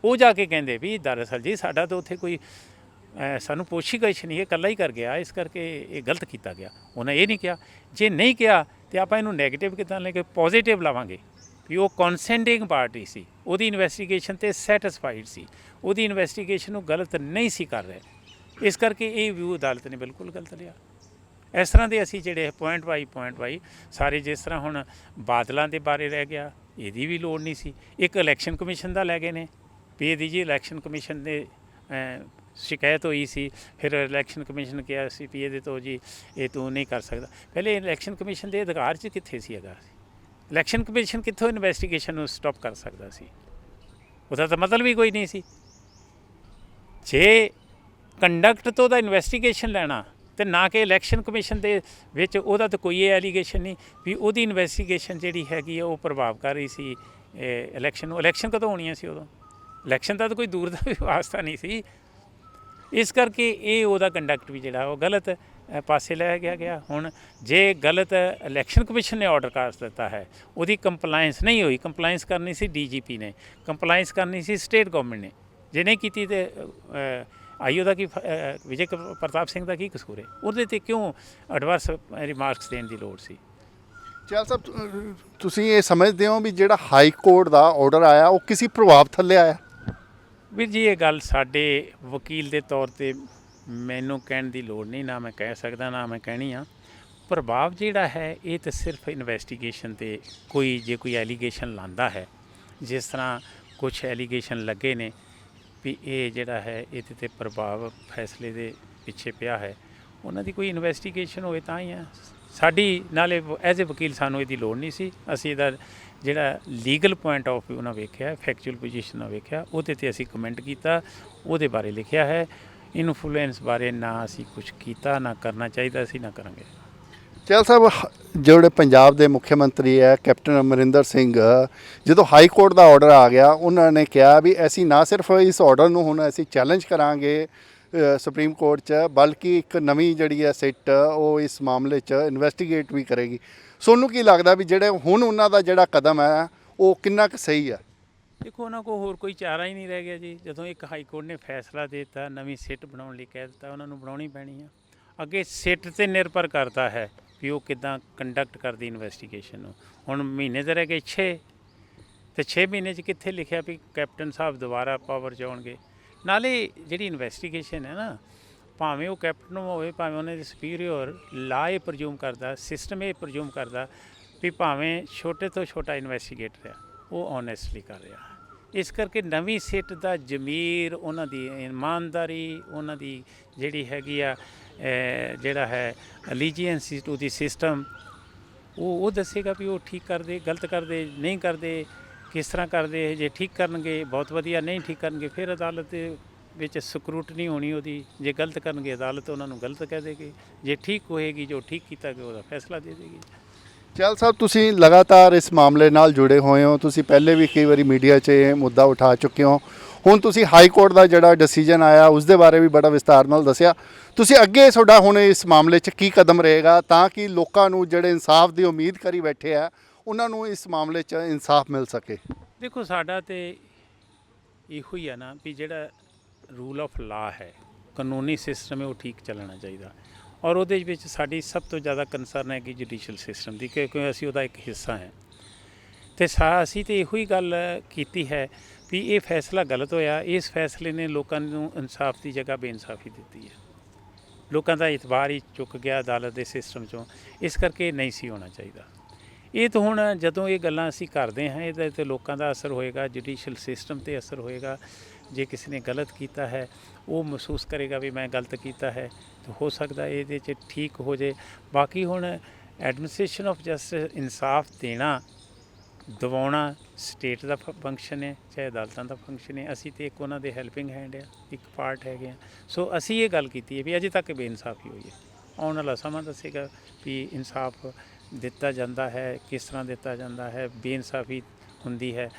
ਉਹ ਜਾ ਕੇ ਕਹਿੰਦੇ ਵੀ ਦਰਅਸਲ ਜੀ ਸਾਡਾ ਤਾਂ ਉੱਥੇ ਕੋਈ ਸਾਨੂੰ ਪੁੱਛ-ਗਿੱਛ ਨਹੀਂ, ਇਹ ਇਕੱਲਾ ਹੀ ਕਰ ਗਿਆ, ਇਸ ਕਰਕੇ ਇਹ ਗਲਤ ਕੀਤਾ ਗਿਆ। ਉਹਨੇ ਇਹ ਨਹੀਂ ਕਿਹਾ। ਜੇ ਨਹੀਂ ਕਿਹਾ ਤਾਂ ਆਪਾਂ ਇਹਨੂੰ ਨੈਗੇਟਿਵ ਕਿੱਦਾਂ ਲੈ ਕੇ ਪੋਜ਼ੀਟਿਵ ਲਾਵਾਂਗੇ ਵੀ ਉਹ ਕਨਸੈਂਟਿੰਗ ਪਾਰਟੀ ਸੀ, ਉਹਦੀ ਇਨਵੈਸਟੀਗੇਸ਼ਨ 'ਤੇ ਸੈਟਿਸਫਾਈਡ ਸੀ, ਉਹਦੀ ਇਨਵੈਸਟੀਗੇਸ਼ਨ ਨੂੰ ਗਲਤ ਨਹੀਂ ਸੀ ਕਰ ਰਹੇ। ਇਸ ਕਰਕੇ ਇਹ ਵਿਊ ਅਦਾਲਤ ਨੇ ਬਿਲਕੁਲ ਗਲਤ ਲਿਆ। ਇਸ ਤਰ੍ਹਾਂ ਦੇ ਅਸੀਂ ਜਿਹੜੇ ਪੁਆਇੰਟ ਬਾਈ ਸਾਰੇ, ਜਿਸ ਤਰ੍ਹਾਂ ਹੁਣ ਬਾਦਲਾਂ ਦੇ ਬਾਰੇ ਰਹਿ ਗਿਆ, ਇਹਦੀ ਵੀ ਲੋੜ ਨਹੀਂ ਸੀ। ਇੱਕ ਇਲੈਕਸ਼ਨ ਕਮਿਸ਼ਨ ਦਾ ਲੈ ਗਏ ਨੇ ਵੀ ਇਹਦੀ ਜੀ ਇਲੈਕਸ਼ਨ ਕਮਿਸ਼ਨ ਦੇ ਸ਼ਿਕਾਇਤ ਹੋਈ ਸੀ, ਫਿਰ ਇਲੈਕਸ਼ਨ ਕਮਿਸ਼ਨ ਕਿਹਾ ਸੀ ਵੀ ਇਹਦੇ ਤੋਂ ਜੀ ਇਹ ਤੂੰ ਨਹੀਂ ਕਰ ਸਕਦਾ। ਪਹਿਲੇ ਇਲੈਕਸ਼ਨ ਕਮਿਸ਼ਨ ਦੇ ਅਧਿਕਾਰ 'ਚ ਕਿੱਥੇ ਸੀ ਹੈਗਾ? ਇਲੈਕਸ਼ਨ ਕਮਿਸ਼ਨ ਕਿੱਥੋਂ ਇਨਵੈਸਟੀਗੇਸ਼ਨ ਨੂੰ ਸਟਾਪ ਕਰ ਸਕਦਾ ਸੀ? ਉਹਦਾ ਤਾਂ ਮਤਲਬ ਹੀ ਕੋਈ ਨਹੀਂ ਸੀ। ਜੇ ਕੰਡਕਟ ਤੋਂ ਦਾ ਇਨਵੈਸਟੀਗੇਸ਼ਨ ਲੈਣਾ ਤੇ ਨਾ ਕਿ ਇਲੈਕਸ਼ਨ ਕਮਿਸ਼ਨ ਦੇ ਵਿੱਚ ਉਹਦਾ ਤਾਂ ਕੋਈ ਐਲੀਗੇਸ਼ਨ ਨਹੀਂ ਵੀ ਉਹਦੀ ਇਨਵੈਸਟੀਗੇਸ਼ਨ ਜਿਹੜੀ ਹੈਗੀ ਆ ਉਹ ਪ੍ਰਭਾਵ ਕਰ ਰਹੀ ਸੀ ਇਲੈਕਸ਼ਨ ਨੂੰ। ਇਲੈਕਸ਼ਨ ਕਦੋਂ ਹੋਣੀਆਂ ਸੀ? ਉਦੋਂ ਇਲੈਕਸ਼ਨ ਦਾ ਤਾਂ ਕੋਈ ਦੂਰ ਦਾ ਵੀ ਵਾਸਤਾ ਨਹੀਂ ਸੀ। ਇਸ ਕਰਕੇ ਇਹ ਉਹਦਾ ਕੰਡਕਟ ਵੀ ਜਿਹੜਾ ਉਹ ਗਲਤ ਪਾਸੇ ਲੈ ਗਿਆ ਹੁਣ ਜੇ ਗਲਤ ਇਲੈਕਸ਼ਨ ਕਮਿਸ਼ਨ ਨੇ ਆਰਡਰ ਕਰ ਦਿੱਤਾ ਹੈ, ਉਹਦੀ ਕੰਪਲਾਈਂਸ ਨਹੀਂ ਹੋਈ। ਕੰਪਲਾਈਂਸ ਕਰਨੀ ਸੀ ਡੀਜੀਪੀ ਨੇ, ਕੰਪਲਾਈਂਸ ਕਰਨੀ ਸੀ ਸਟੇਟ ਗਵਰਨਮੈਂਟ ਨੇ। ਜੇ ਨਹੀਂ ਕੀਤੀ ਤੇ ਆਈਓ ਦਾ ਕੀ ਵਿਜੇ ਪ੍ਰਤਾਪ ਸਿੰਘ ਦਾ ਕੀ ਕਸੂਰ ਹੈ? ਉਹਦੇ ਤੇ ਕਿਉਂ ਐਡਵਰਸ ਰਿਮਾਰਕਸ ਦੇਣ ਦੀ ਲੋੜ ਸੀ? ਚਹਿਲ ਸਾਹਿਬ, ਤੁਸੀਂ ਇਹ ਸਮਝਦੇ ਹੋ ਵੀ ਜਿਹੜਾ ਹਾਈ ਕੋਰਟ ਦਾ ਆਰਡਰ ਆਇਆ ਉਹ ਕਿਸੇ ਪ੍ਰਭਾਵ ਥੱਲੇ ਆਇਆ? ਵੀਰ ਜੀ, ਇਹ ਗੱਲ ਸਾਡੇ ਵਕੀਲ ਦੇ ਤੌਰ ਤੇ ਮੈਨੂੰ ਕਹਿਣ ਦੀ ਲੋੜ ਨਹੀਂ, ਨਾ ਮੈਂ ਕਹਿ ਸਕਦਾ ਨਾ ਮੈਂ ਕਹਿਣੀ ਆ। ਪ੍ਰਭਾਵ ਜਿਹੜਾ ਹੈ ਇਹ ਤਾਂ ਸਿਰਫ ਇਨਵੈਸਟੀਗੇਸ਼ਨ 'ਤੇ ਕੋਈ ਐਲੀਗੇਸ਼ਨ ਲਾਉਂਦਾ ਹੈ, ਜਿਸ ਤਰ੍ਹਾਂ ਕੁਛ ਐਲੀਗੇਸ਼ਨ ਲੱਗੇ ਨੇ ਵੀ ਇਹ ਜਿਹੜਾ ਹੈ ਇਹਦੇ 'ਤੇ ਪ੍ਰਭਾਵ ਫੈਸਲੇ ਦੇ ਪਿੱਛੇ ਪਿਆ ਹੈ, ਉਹਨਾਂ ਦੀ ਕੋਈ ਇਨਵੈਸਟੀਗੇਸ਼ਨ ਹੋਵੇ ਤਾਂ ਹੀ ਆ। ਸਾਡੀ ਨਾਲੇ ਐਜ਼ ਏ ਵਕੀਲ ਸਾਨੂੰ ਇਹਦੀ ਲੋੜ ਨਹੀਂ ਸੀ। ਅਸੀਂ ਇਹਦਾ ਜਿਹੜਾ ਲੀਗਲ ਪੁਆਇੰਟ ਆਫ ਵਿਊ ਨਾਲ ਵੇਖਿਆ, ਫੈਕਚੁਅਲ ਪੋਜੀਸ਼ਨ ਨਾਲ ਵੇਖਿਆ, ਉਹਦੇ 'ਤੇ ਅਸੀਂ ਕਮੈਂਟ ਕੀਤਾ, ਉਹਦੇ ਬਾਰੇ ਲਿਖਿਆ ਹੈ। ਇਨਫਲੂਐਂਸ ਬਾਰੇ ਨਾ ਅਸੀਂ ਕੁਛ ਕੀਤਾ, ਨਾ ਕਰਨਾ ਚਾਹੀਦਾ ਸੀ, ਨਾ ਕਰਾਂਗੇ। ਚਹਿਲ ਸਾਹਿਬ, ਜਿਹੜੇ ਪੰਜਾਬ ਦੇ ਮੁੱਖ ਮੰਤਰੀ ਹੈ ਕੈਪਟਨ ਅਮਰਿੰਦਰ ਸਿੰਘ, ਜਦੋਂ ਹਾਈ ਕੋਰਟ ਦਾ ਆਰਡਰ ਆ ਗਿਆ ਉਹਨਾਂ ਨੇ ਕਿਹਾ ਵੀ ਅਸੀਂ ਨਾ ਸਿਰਫ ਇਸ ਆਰਡਰ ਨੂੰ ਹੁਣ ਅਸੀਂ ਚੈਲੰਜ ਕਰਾਂਗੇ ਸੁਪਰੀਮ ਕੋਰਟ 'ਚ, ਬਲਕਿ ਇੱਕ ਨਵੀਂ ਜਿਹੜੀ ਹੈ ਸਿੱਟ ਉਹ ਇਸ ਮਾਮਲੇ 'ਚ ਇਨਵੈਸਟੀਗੇਟ ਵੀ ਕਰੇਗੀ। ਤੁਹਾਨੂੰ ਕੀ ਲੱਗਦਾ ਵੀ ਜਿਹੜੇ ਹੁਣ ਉਹਨਾਂ ਦਾ ਜਿਹੜਾ ਕਦਮ ਹੈ ਉਹ ਕਿੰਨਾ ਕੁ ਸਹੀ ਹੈ? ਦੇਖੋ, ਉਹਨਾਂ ਕੋਲ ਹੋਰ ਕੋਈ ਚਾਰਾ ਹੀ ਨਹੀਂ ਰਹਿ ਗਿਆ ਜੀ। ਜਦੋਂ ਇੱਕ ਹਾਈ ਕੋਰਟ ਨੇ ਫੈਸਲਾ ਦੇ ਦਿੱਤਾ, ਨਵੀਂ ਸਿੱਟ ਬਣਾਉਣ ਲਈ ਕਹਿ ਦਿੱਤਾ, ਉਹਨਾਂ ਨੂੰ ਬਣਾਉਣੀ ਪੈਣੀ ਆ। ਅੱਗੇ ਸਿੱਟ 'ਤੇ ਨਿਰਭਰ ਕਰਦਾ ਹੈ ਵੀ ਉਹ ਕਿੱਦਾਂ ਕੰਡਕਟ ਕਰਦੀ ਇਨਵੈਸਟੀਗੇਸ਼ਨ ਨੂੰ। ਹੁਣ ਮਹੀਨੇ ਦੇ ਰਹਿ ਗਏ 6 ਤੇ 6 ਮਹੀਨੇ 'ਚ ਕਿੱਥੇ ਲਿਖਿਆ ਵੀ ਕੈਪਟਨ ਸਾਹਿਬ ਦੁਬਾਰਾ ਪਾਵਰ 'ਚ ਆਉਣਗੇ? ਨਾਲੇ ਜਿਹੜੀ ਇਨਵੈਸਟੀਗੇਸ਼ਨ ਹੈ ਨਾ, ਭਾਵੇਂ ਉਹ ਕੈਪਟਨ ਹੋਵੇ ਭਾਵੇਂ ਉਹਨਾਂ ਦੇ ਸੁਪੀਰੀਅਰ, ਲਾ ਇਹ ਪ੍ਰਜ਼ੂਮ ਕਰਦਾ, ਸਿਸਟਮ ਇਹ ਪ੍ਰਜ਼ੂਮ ਕਰਦਾ ਵੀ ਭਾਵੇਂ ਛੋਟੇ ਤੋਂ ਛੋਟਾ ਇਨਵੈਸਟੀਗੇਟਰ ਆ ਉਹ ਓਨੈਸਟਲੀ ਕਰ ਰਿਹਾ। ਇਸ ਕਰਕੇ ਨਵੀਂ ਸਿੱਟ ਦਾ ਜ਼ਮੀਰ, ਉਹਨਾਂ ਦੀ ਇਮਾਨਦਾਰੀ, ਉਹਨਾਂ ਦੀ ਜਿਹੜੀ ਹੈਗੀ ਆ ਜਿਹੜਾ ਹੈ ਅਲੀਜੀਐਂਸੀ ਟੂ ਦੀ ਸਿਸਟਮ, ਉਹ ਦੱਸੇਗਾ ਵੀ ਉਹ ਠੀਕ ਕਰਦੇ, ਗਲਤ ਕਰਦੇ, ਨਹੀਂ ਕਰਦੇ, ਕਿਸ ਤਰ੍ਹਾਂ ਕਰਦੇ। ਜੇ ਠੀਕ ਕਰਨਗੇ ਬਹੁਤ ਵਧੀਆ, ਨਹੀਂ ਠੀਕ ਕਰਨਗੇ ਫਿਰ ਅਦਾਲਤ ਦੇ ਵਿੱਚ ਸਕਰੂਟਨੀ ਹੋਣੀ ਉਹਦੀ। ਜੇ ਗਲਤ ਕਰਨਗੇ ਅਦਾਲਤ ਉਹਨਾਂ ਨੂੰ ਗਲਤ ਕਹਿ ਦੇਗੀ, ਜੇ ਠੀਕ ਹੋਏਗੀ ਜੋ ਠੀਕ ਕੀਤਾ ਗਿਆ ਉਹਦਾ ਫੈਸਲਾ ਦੇ ਦੇਗੀ। ਚਹਿਲ ਸਾਹਿਬ, ਤੁਸੀਂ ਲਗਾਤਾਰ ਇਸ ਮਾਮਲੇ ਨਾਲ ਜੁੜੇ ਹੋਏ ਹੋ, ਤੁਸੀਂ ਪਹਿਲੇ ਵੀ ਕਈ ਵਾਰੀ ਮੀਡੀਆ 'ਚ ਇਹ ਮੁੱਦਾ ਉਠਾ ਚੁੱਕੇ ਹੋ। ਹੁਣ ਤੁਸੀਂ ਹਾਈ ਕੋਰਟ ਦਾ ਜਿਹੜਾ ਡਿਸੀਜਨ ਆਇਆ ਉਸ ਦੇ ਬਾਰੇ ਵੀ ਬੜਾ ਵਿਸਤਾਰ ਨਾਲ ਦੱਸਿਆ। ਤੁਸੀਂ ਅੱਗੇ ਤੁਹਾਡਾ ਹੁਣ ਇਸ ਮਾਮਲੇ 'ਚ ਕੀ ਕਦਮ ਰਹੇਗਾ ਤਾਂ ਕਿ ਲੋਕਾਂ ਨੂੰ ਜਿਹੜੇ ਇਨਸਾਫ ਦੀ ਉਮੀਦ ਕਰੀ ਬੈਠੇ ਆ ਉਹਨਾਂ ਨੂੰ ਇਸ ਮਾਮਲੇ 'ਚ ਇਨਸਾਫ ਮਿਲ ਸਕੇ? ਦੇਖੋ, ਸਾਡਾ ਤੇ ਇਹੋ ਹੀ ਆ ਨਾ ਵੀ ਜਿਹੜਾ ਰੂਲ ਆਫ ਲਾ ਹੈ, ਕਾਨੂੰਨੀ ਸਿਸਟਮ ਹੈ, ਉਹ ਠੀਕ ਚੱਲਣਾ ਚਾਹੀਦਾ। ਔਰ ਉਹਦੇ ਵਿੱਚ ਸਾਡੀ ਸਭ ਤੋਂ ਜ਼ਿਆਦਾ ਕੰਸਰਨ ਹੈਗੀ ਜੁਡੀਸ਼ੀਅਲ ਸਿਸਟਮ ਦੀ, ਕਿਉਂਕਿ ਅਸੀਂ ਉਹਦਾ ਇੱਕ ਹਿੱਸਾ ਹਾਂ। ਅਤੇ ਅਸੀਂ ਤਾਂ ਇਹੋ ਹੀ ਗੱਲ ਕੀਤੀ ਹੈ ਵੀ ਇਹ ਫੈਸਲਾ ਗਲਤ ਹੋਇਆ। ਇਸ ਫੈਸਲੇ ਨੇ ਲੋਕਾਂ ਨੂੰ ਇਨਸਾਫ ਦੀ ਜਗ੍ਹਾ ਬੇਇਨਸਾਫੀ ਦਿੱਤੀ ਹੈ। ਲੋਕਾਂ ਦਾ ਇਤਬਾਰ ਹੀ ਚੁੱਕ ਗਿਆ ਅਦਾਲਤ ਦੇ ਸਿਸਟਮ 'ਚੋਂ। ਇਸ ਕਰਕੇ ਨਹੀਂ ਸੀ ਹੋਣਾ ਚਾਹੀਦਾ। ਇਹ ਤਾਂ ਹੁਣ ਜਦੋਂ ਇਹ ਗੱਲਾਂ ਅਸੀਂ ਕਰਦੇ ਹਾਂ, ਇਹਦੇ 'ਤੇ ਲੋਕਾਂ ਦਾ ਅਸਰ ਹੋਏਗਾ, ਜੁਡੀਸ਼ੀਅਲ ਸਿਸਟਮ 'ਤੇ ਅਸਰ ਹੋਏਗਾ। ਜੇ ਕਿਸੇ ਨੇ ਗਲਤ ਕੀਤਾ ਹੈ ਉਹ ਮਹਿਸੂਸ ਕਰੇਗਾ ਵੀ ਮੈਂ ਗਲਤ ਕੀਤਾ ਹੈ, ਤਾਂ ਹੋ ਸਕਦਾ ਇਹਦੇ 'ਚ ਠੀਕ ਹੋ ਜੇ। ਬਾਕੀ ਹੁਣ ਐਡਮਿਨਿਸਟ੍ਰੇਸ਼ਨ ਆਫ ਜਸਟਿਸ, ਇਨਸਾਫ ਦੇਣਾ, ਦਿਵਾਉਣਾ ਸਟੇਟ ਦਾ ਫੰਕਸ਼ਨ ਹੈ, ਚਾਹੇ ਅਦਾਲਤਾਂ ਦਾ ਫੰਕਸ਼ਨ ਹੈ। ਅਸੀਂ ਤਾਂ ਇੱਕ ਉਹਨਾਂ ਦੇ ਹੈਲਪਿੰਗ ਹੈਂਡ ਆ, ਇੱਕ ਪਾਰਟ ਹੈਗੇ ਆ। ਸੋ ਅਸੀਂ ਇਹ ਗੱਲ ਕੀਤੀ ਹੈ ਵੀ ਅਜੇ ਤੱਕ ਬੇਇਨਸਾਫੀ ਹੋਈ ਹੈ। ਆਉਣ ਵਾਲਾ ਸਮਾਂ ਦੱਸੇਗਾ ਵੀ ਇਨਸਾਫ ਦਿੱਤਾ ਜਾਂਦਾ ਹੈ, ਕਿਸ ਤਰ੍ਹਾਂ ਦਿੱਤਾ ਜਾਂਦਾ ਹੈ, ਬੇਇਨਸਾਫੀ ਹੁੰਦੀ ਹੈ।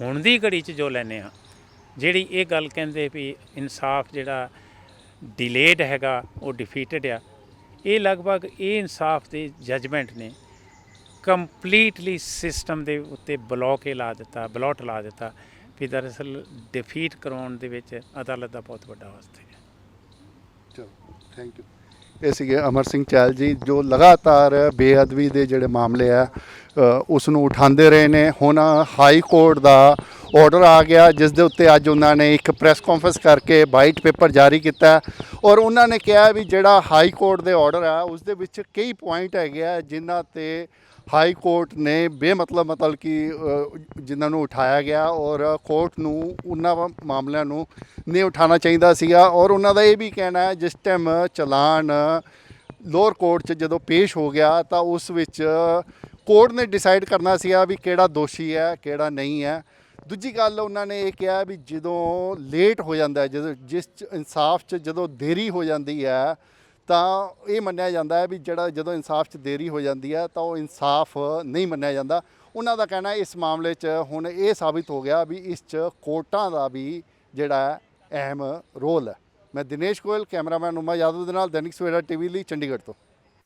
ਹੁਣ ਦੀ ਘੜੀ 'ਚ ਜੋ ਲੈਂਦੇ ਹਾਂ, ਜਿਹੜੀ ਇਹ ਗੱਲ ਕਹਿੰਦੇ ਵੀ ਇਨਸਾਫ ਜਿਹੜਾ ਡਿਲੇਡ ਹੈਗਾ ਉਹ ਡਿਫੀਟਡ ਆ, ਇਹ ਲਗਭਗ ਇਹ ਇਨਸਾਫ ਦੇ ਜਜਮੈਂਟ ਨੇ ਕੰਪਲੀਟਲੀ ਸਿਸਟਮ ਦੇ ਉੱਤੇ ਬਲੋਟ ਲਾ ਦਿੱਤਾ ਵੀ ਦਰਅਸਲ ਡਿਫੀਟ ਕਰਾਉਣ ਦੇ ਵਿੱਚ ਅਦਾਲਤ ਦਾ ਬਹੁਤ ਵੱਡਾ ਹੱਥ ਹੈ। ਚਲੋ, ਥੈਂਕ ਯੂ। ਇਹ ਸੀਗੇ ਅਮਰ ਸਿੰਘ ਚਹਿਲ ਜੀ, ਜੋ ਲਗਾਤਾਰ ਬੇਅਦਬੀ ਦੇ ਜਿਹੜੇ ਮਾਮਲੇ ਆ ਉਸ ਨੂੰ ਉਠਾਉਂਦੇ ਰਹੇ ਨੇ। ਹੁਣ ਹਾਈ ਕੋਰਟ ਦਾ ਆਰਡਰ ਆ ਗਿਆ, ਜਿਸ ਦੇ ਉੱਤੇ ਅੱਜ ਉਹਨਾਂ ਨੇ ਇੱਕ ਪ੍ਰੈਸ ਕਾਨਫਰੰਸ ਕਰਕੇ ਵਾਈਟ ਪੇਪਰ ਜਾਰੀ ਕੀਤਾ ਔਰ ਉਹਨਾਂ ਨੇ ਕਿਹਾ ਵੀ ਜਿਹੜਾ ਹਾਈ ਕੋਰਟ ਦੇ ਆਰਡਰ ਆ ਉਸ ਦੇ ਵਿੱਚ ਕਈ ਪੁਆਇੰਟ ਹੈਗੇ ਆ ਜਿਨ੍ਹਾਂ 'ਤੇ ਹਾਈ ਕੋਰਟ ਨੇ ਮਤਲਬ ਕਿ ਜਿਨ੍ਹਾਂ ਨੂੰ ਉਠਾਇਆ ਗਿਆ ਔਰ ਕੋਰਟ ਨੂੰ ਉਹਨਾਂ ਮਾਮਲਿਆਂ ਨੂੰ ਨਹੀਂ ਉਠਾਉਣਾ ਚਾਹੀਦਾ ਸੀਗਾ। ਔਰ ਉਹਨਾਂ ਦਾ ਇਹ ਵੀ ਕਹਿਣਾ ਹੈ ਜਿਸ ਟਾਈਮ ਚਲਾਨ ਲੋਅਰ ਕੋਰਟ 'ਚ ਜਦੋਂ ਪੇਸ਼ ਹੋ ਗਿਆ ਤਾਂ ਉਸ ਵਿੱਚ ਕੋਰਟ ਨੇ ਡਿਸਾਈਡ ਕਰਨਾ ਸੀਗਾ ਵੀ ਕਿਹੜਾ ਦੋਸ਼ੀ ਹੈ ਕਿਹੜਾ ਨਹੀਂ ਹੈ। ਦੂਜੀ ਗੱਲ ਉਹਨਾਂ ਨੇ ਇਹ ਕਿਹਾ ਵੀ ਜਦੋਂ ਲੇਟ ਹੋ ਜਾਂਦਾ ਹੈ, ਜਿਸ ਇਨਸਾਫ 'ਚ ਜਦੋਂ ਦੇਰੀ ਹੋ ਜਾਂਦੀ ਹੈ ਤਾਂ ਇਹ ਮੰਨਿਆ ਜਾਂਦਾ ਹੈ ਵੀ ਜਦੋਂ ਇਨਸਾਫ 'ਚ ਦੇਰੀ ਹੋ ਜਾਂਦੀ ਹੈ ਤਾਂ ਉਹ ਇਨਸਾਫ ਨਹੀਂ ਮੰਨਿਆ ਜਾਂਦਾ। ਉਹਨਾਂ ਦਾ ਕਹਿਣਾ ਇਸ ਮਾਮਲੇ 'ਚ ਹੁਣ ਇਹ ਸਾਬਿਤ ਹੋ ਗਿਆ ਵੀ ਇਸ 'ਚ ਕੋਰਟਾਂ ਦਾ ਵੀ ਜਿਹੜਾ ਅਹਿਮ ਰੋਲ ਹੈ। ਮੈਂ ਦਿਨੇਸ਼ ਗੋਇਲ, ਕੈਮਰਾਮੈਨ ਉਮਾ ਯਾਦਵ ਦੇ ਨਾਲ ਦੈਨਿਕ ਸਵੇਰਾ ਟੀਵੀ ਲਈ ਚੰਡੀਗੜ੍ਹ ਤੋਂ।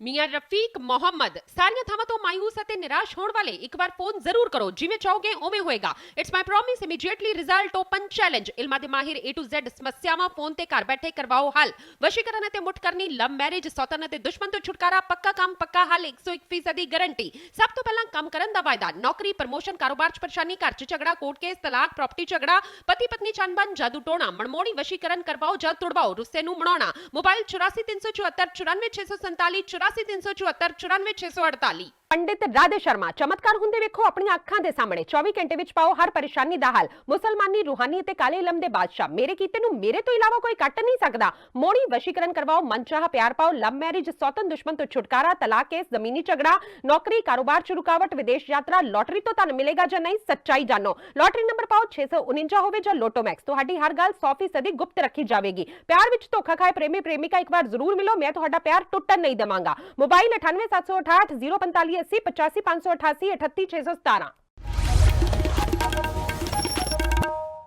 ਮੀਆਂ ਰਫੀਕ ਮੁਹੰਮਦ ਸਾਰੀਆਂ ਥਾਵਾਂ ਤੋਂ ਮਾਯੂਸ ਅਤੇ ਨਿਰਾਸ਼ ਹੋਣ ਵਾਲੇ ਇੱਕ ਵਾਰ ਫੋਨ ਜ਼ਰੂਰ ਕਰੋ, ਜਿਵੇਂ ਚਾਹੋਗੇ ਉਵੇਂ ਹੋਏਗਾ। It's my promise, immediately result open challenge. ਇਲਮਾਂ ਦੇ ਮਾਹਿਰ A to Z ਸਮੱਸਿਆਵਾਂ ਫੋਨ ਤੇ ਘਰ ਬੈਠੇ ਕਰਵਾਓ ਹੱਲ। ਵਸ਼ੀਕਰਨ ਅਤੇ ਮੁੱਠ ਕਰਨੀ, ਲਵ ਮੈਰਿਜ, ਸੌਤਨ ਅਤੇ ਦੁਸ਼ਮਣ ਤੋਂ ਛੁਟਕਾਰਾ, ਪੱਕਾ ਕੰਮ ਪੱਕਾ ਹੱਲ, 101% ਦੀ ਗਾਰੰਟੀ। ਸਭ ਤੋਂ ਪਹਿਲਾਂ ਕੰਮ ਕਰਨ ਦਾ ਵਾਅਦਾ, ਨੌਕਰੀ, ਪ੍ਰਮੋਸ਼ਨ, ਕਾਰੋਬਾਰ 'ਚ ਪਰੇਸ਼ਾਨੀ, ਘਰ 'ਚ ਝਗੜਾ, ਕੋਰਟ ਕੇਸ, ਤਲਾਕ, ਪ੍ਰਾਪਰਟੀ ਝਗੜਾ, ਪਤੀ ਪਤਨੀ ਚੰਬਨ, ਜਾਦੂ ਟੋਣਾ, ਮਨਮੋੜੀ ਵਸ਼ੀਕਰਨ ਕਰਵਾਓ ਜਾਂ ਤੁੜਵਾਓ, ਰੁੱਸੇ ਨੂੰ ਮਨਾਉਣਾ। ਮੋਬਾਈਲ 84 374 94647 84 374 94648। पंडित राधे शर्मा चमत्कार हुंदे वेखो अपनी अखां दे सामने 24 घंटे विच पाओ हर परेशानी दा हल। मुसलमानी, रूहानी ते काले इलम दे बादशाह मेरे कीते नु मेरे तो इलावा कोई कट नहीं सकदा। मोड़ी वशीकरण करवाओ, मनचाहा प्यार पाओ, लव मैरिज, सौतन दुश्मन तो छुटकारा, तलाक केस, जमीनी झगड़ा, नौकरी, कारोबार च रुकावट, विदेश यात्रा, लॉटरी तो धन मिलेगा जां नहीं, सच्चाई जानो। लॉटरी नंबर पाओ 649 होवे जां लोटो मैक्स, तुहाडी हर गल 100% गुप्त रखी जावेगी। प्यार विच धोखा खाए प्रेमी प्रेमिका एक बार जरूर मिलो, मैं तुहाडा प्यार टुटन नहीं देवांगा। मोबाइल 98 768 045 80 85 588 38 617।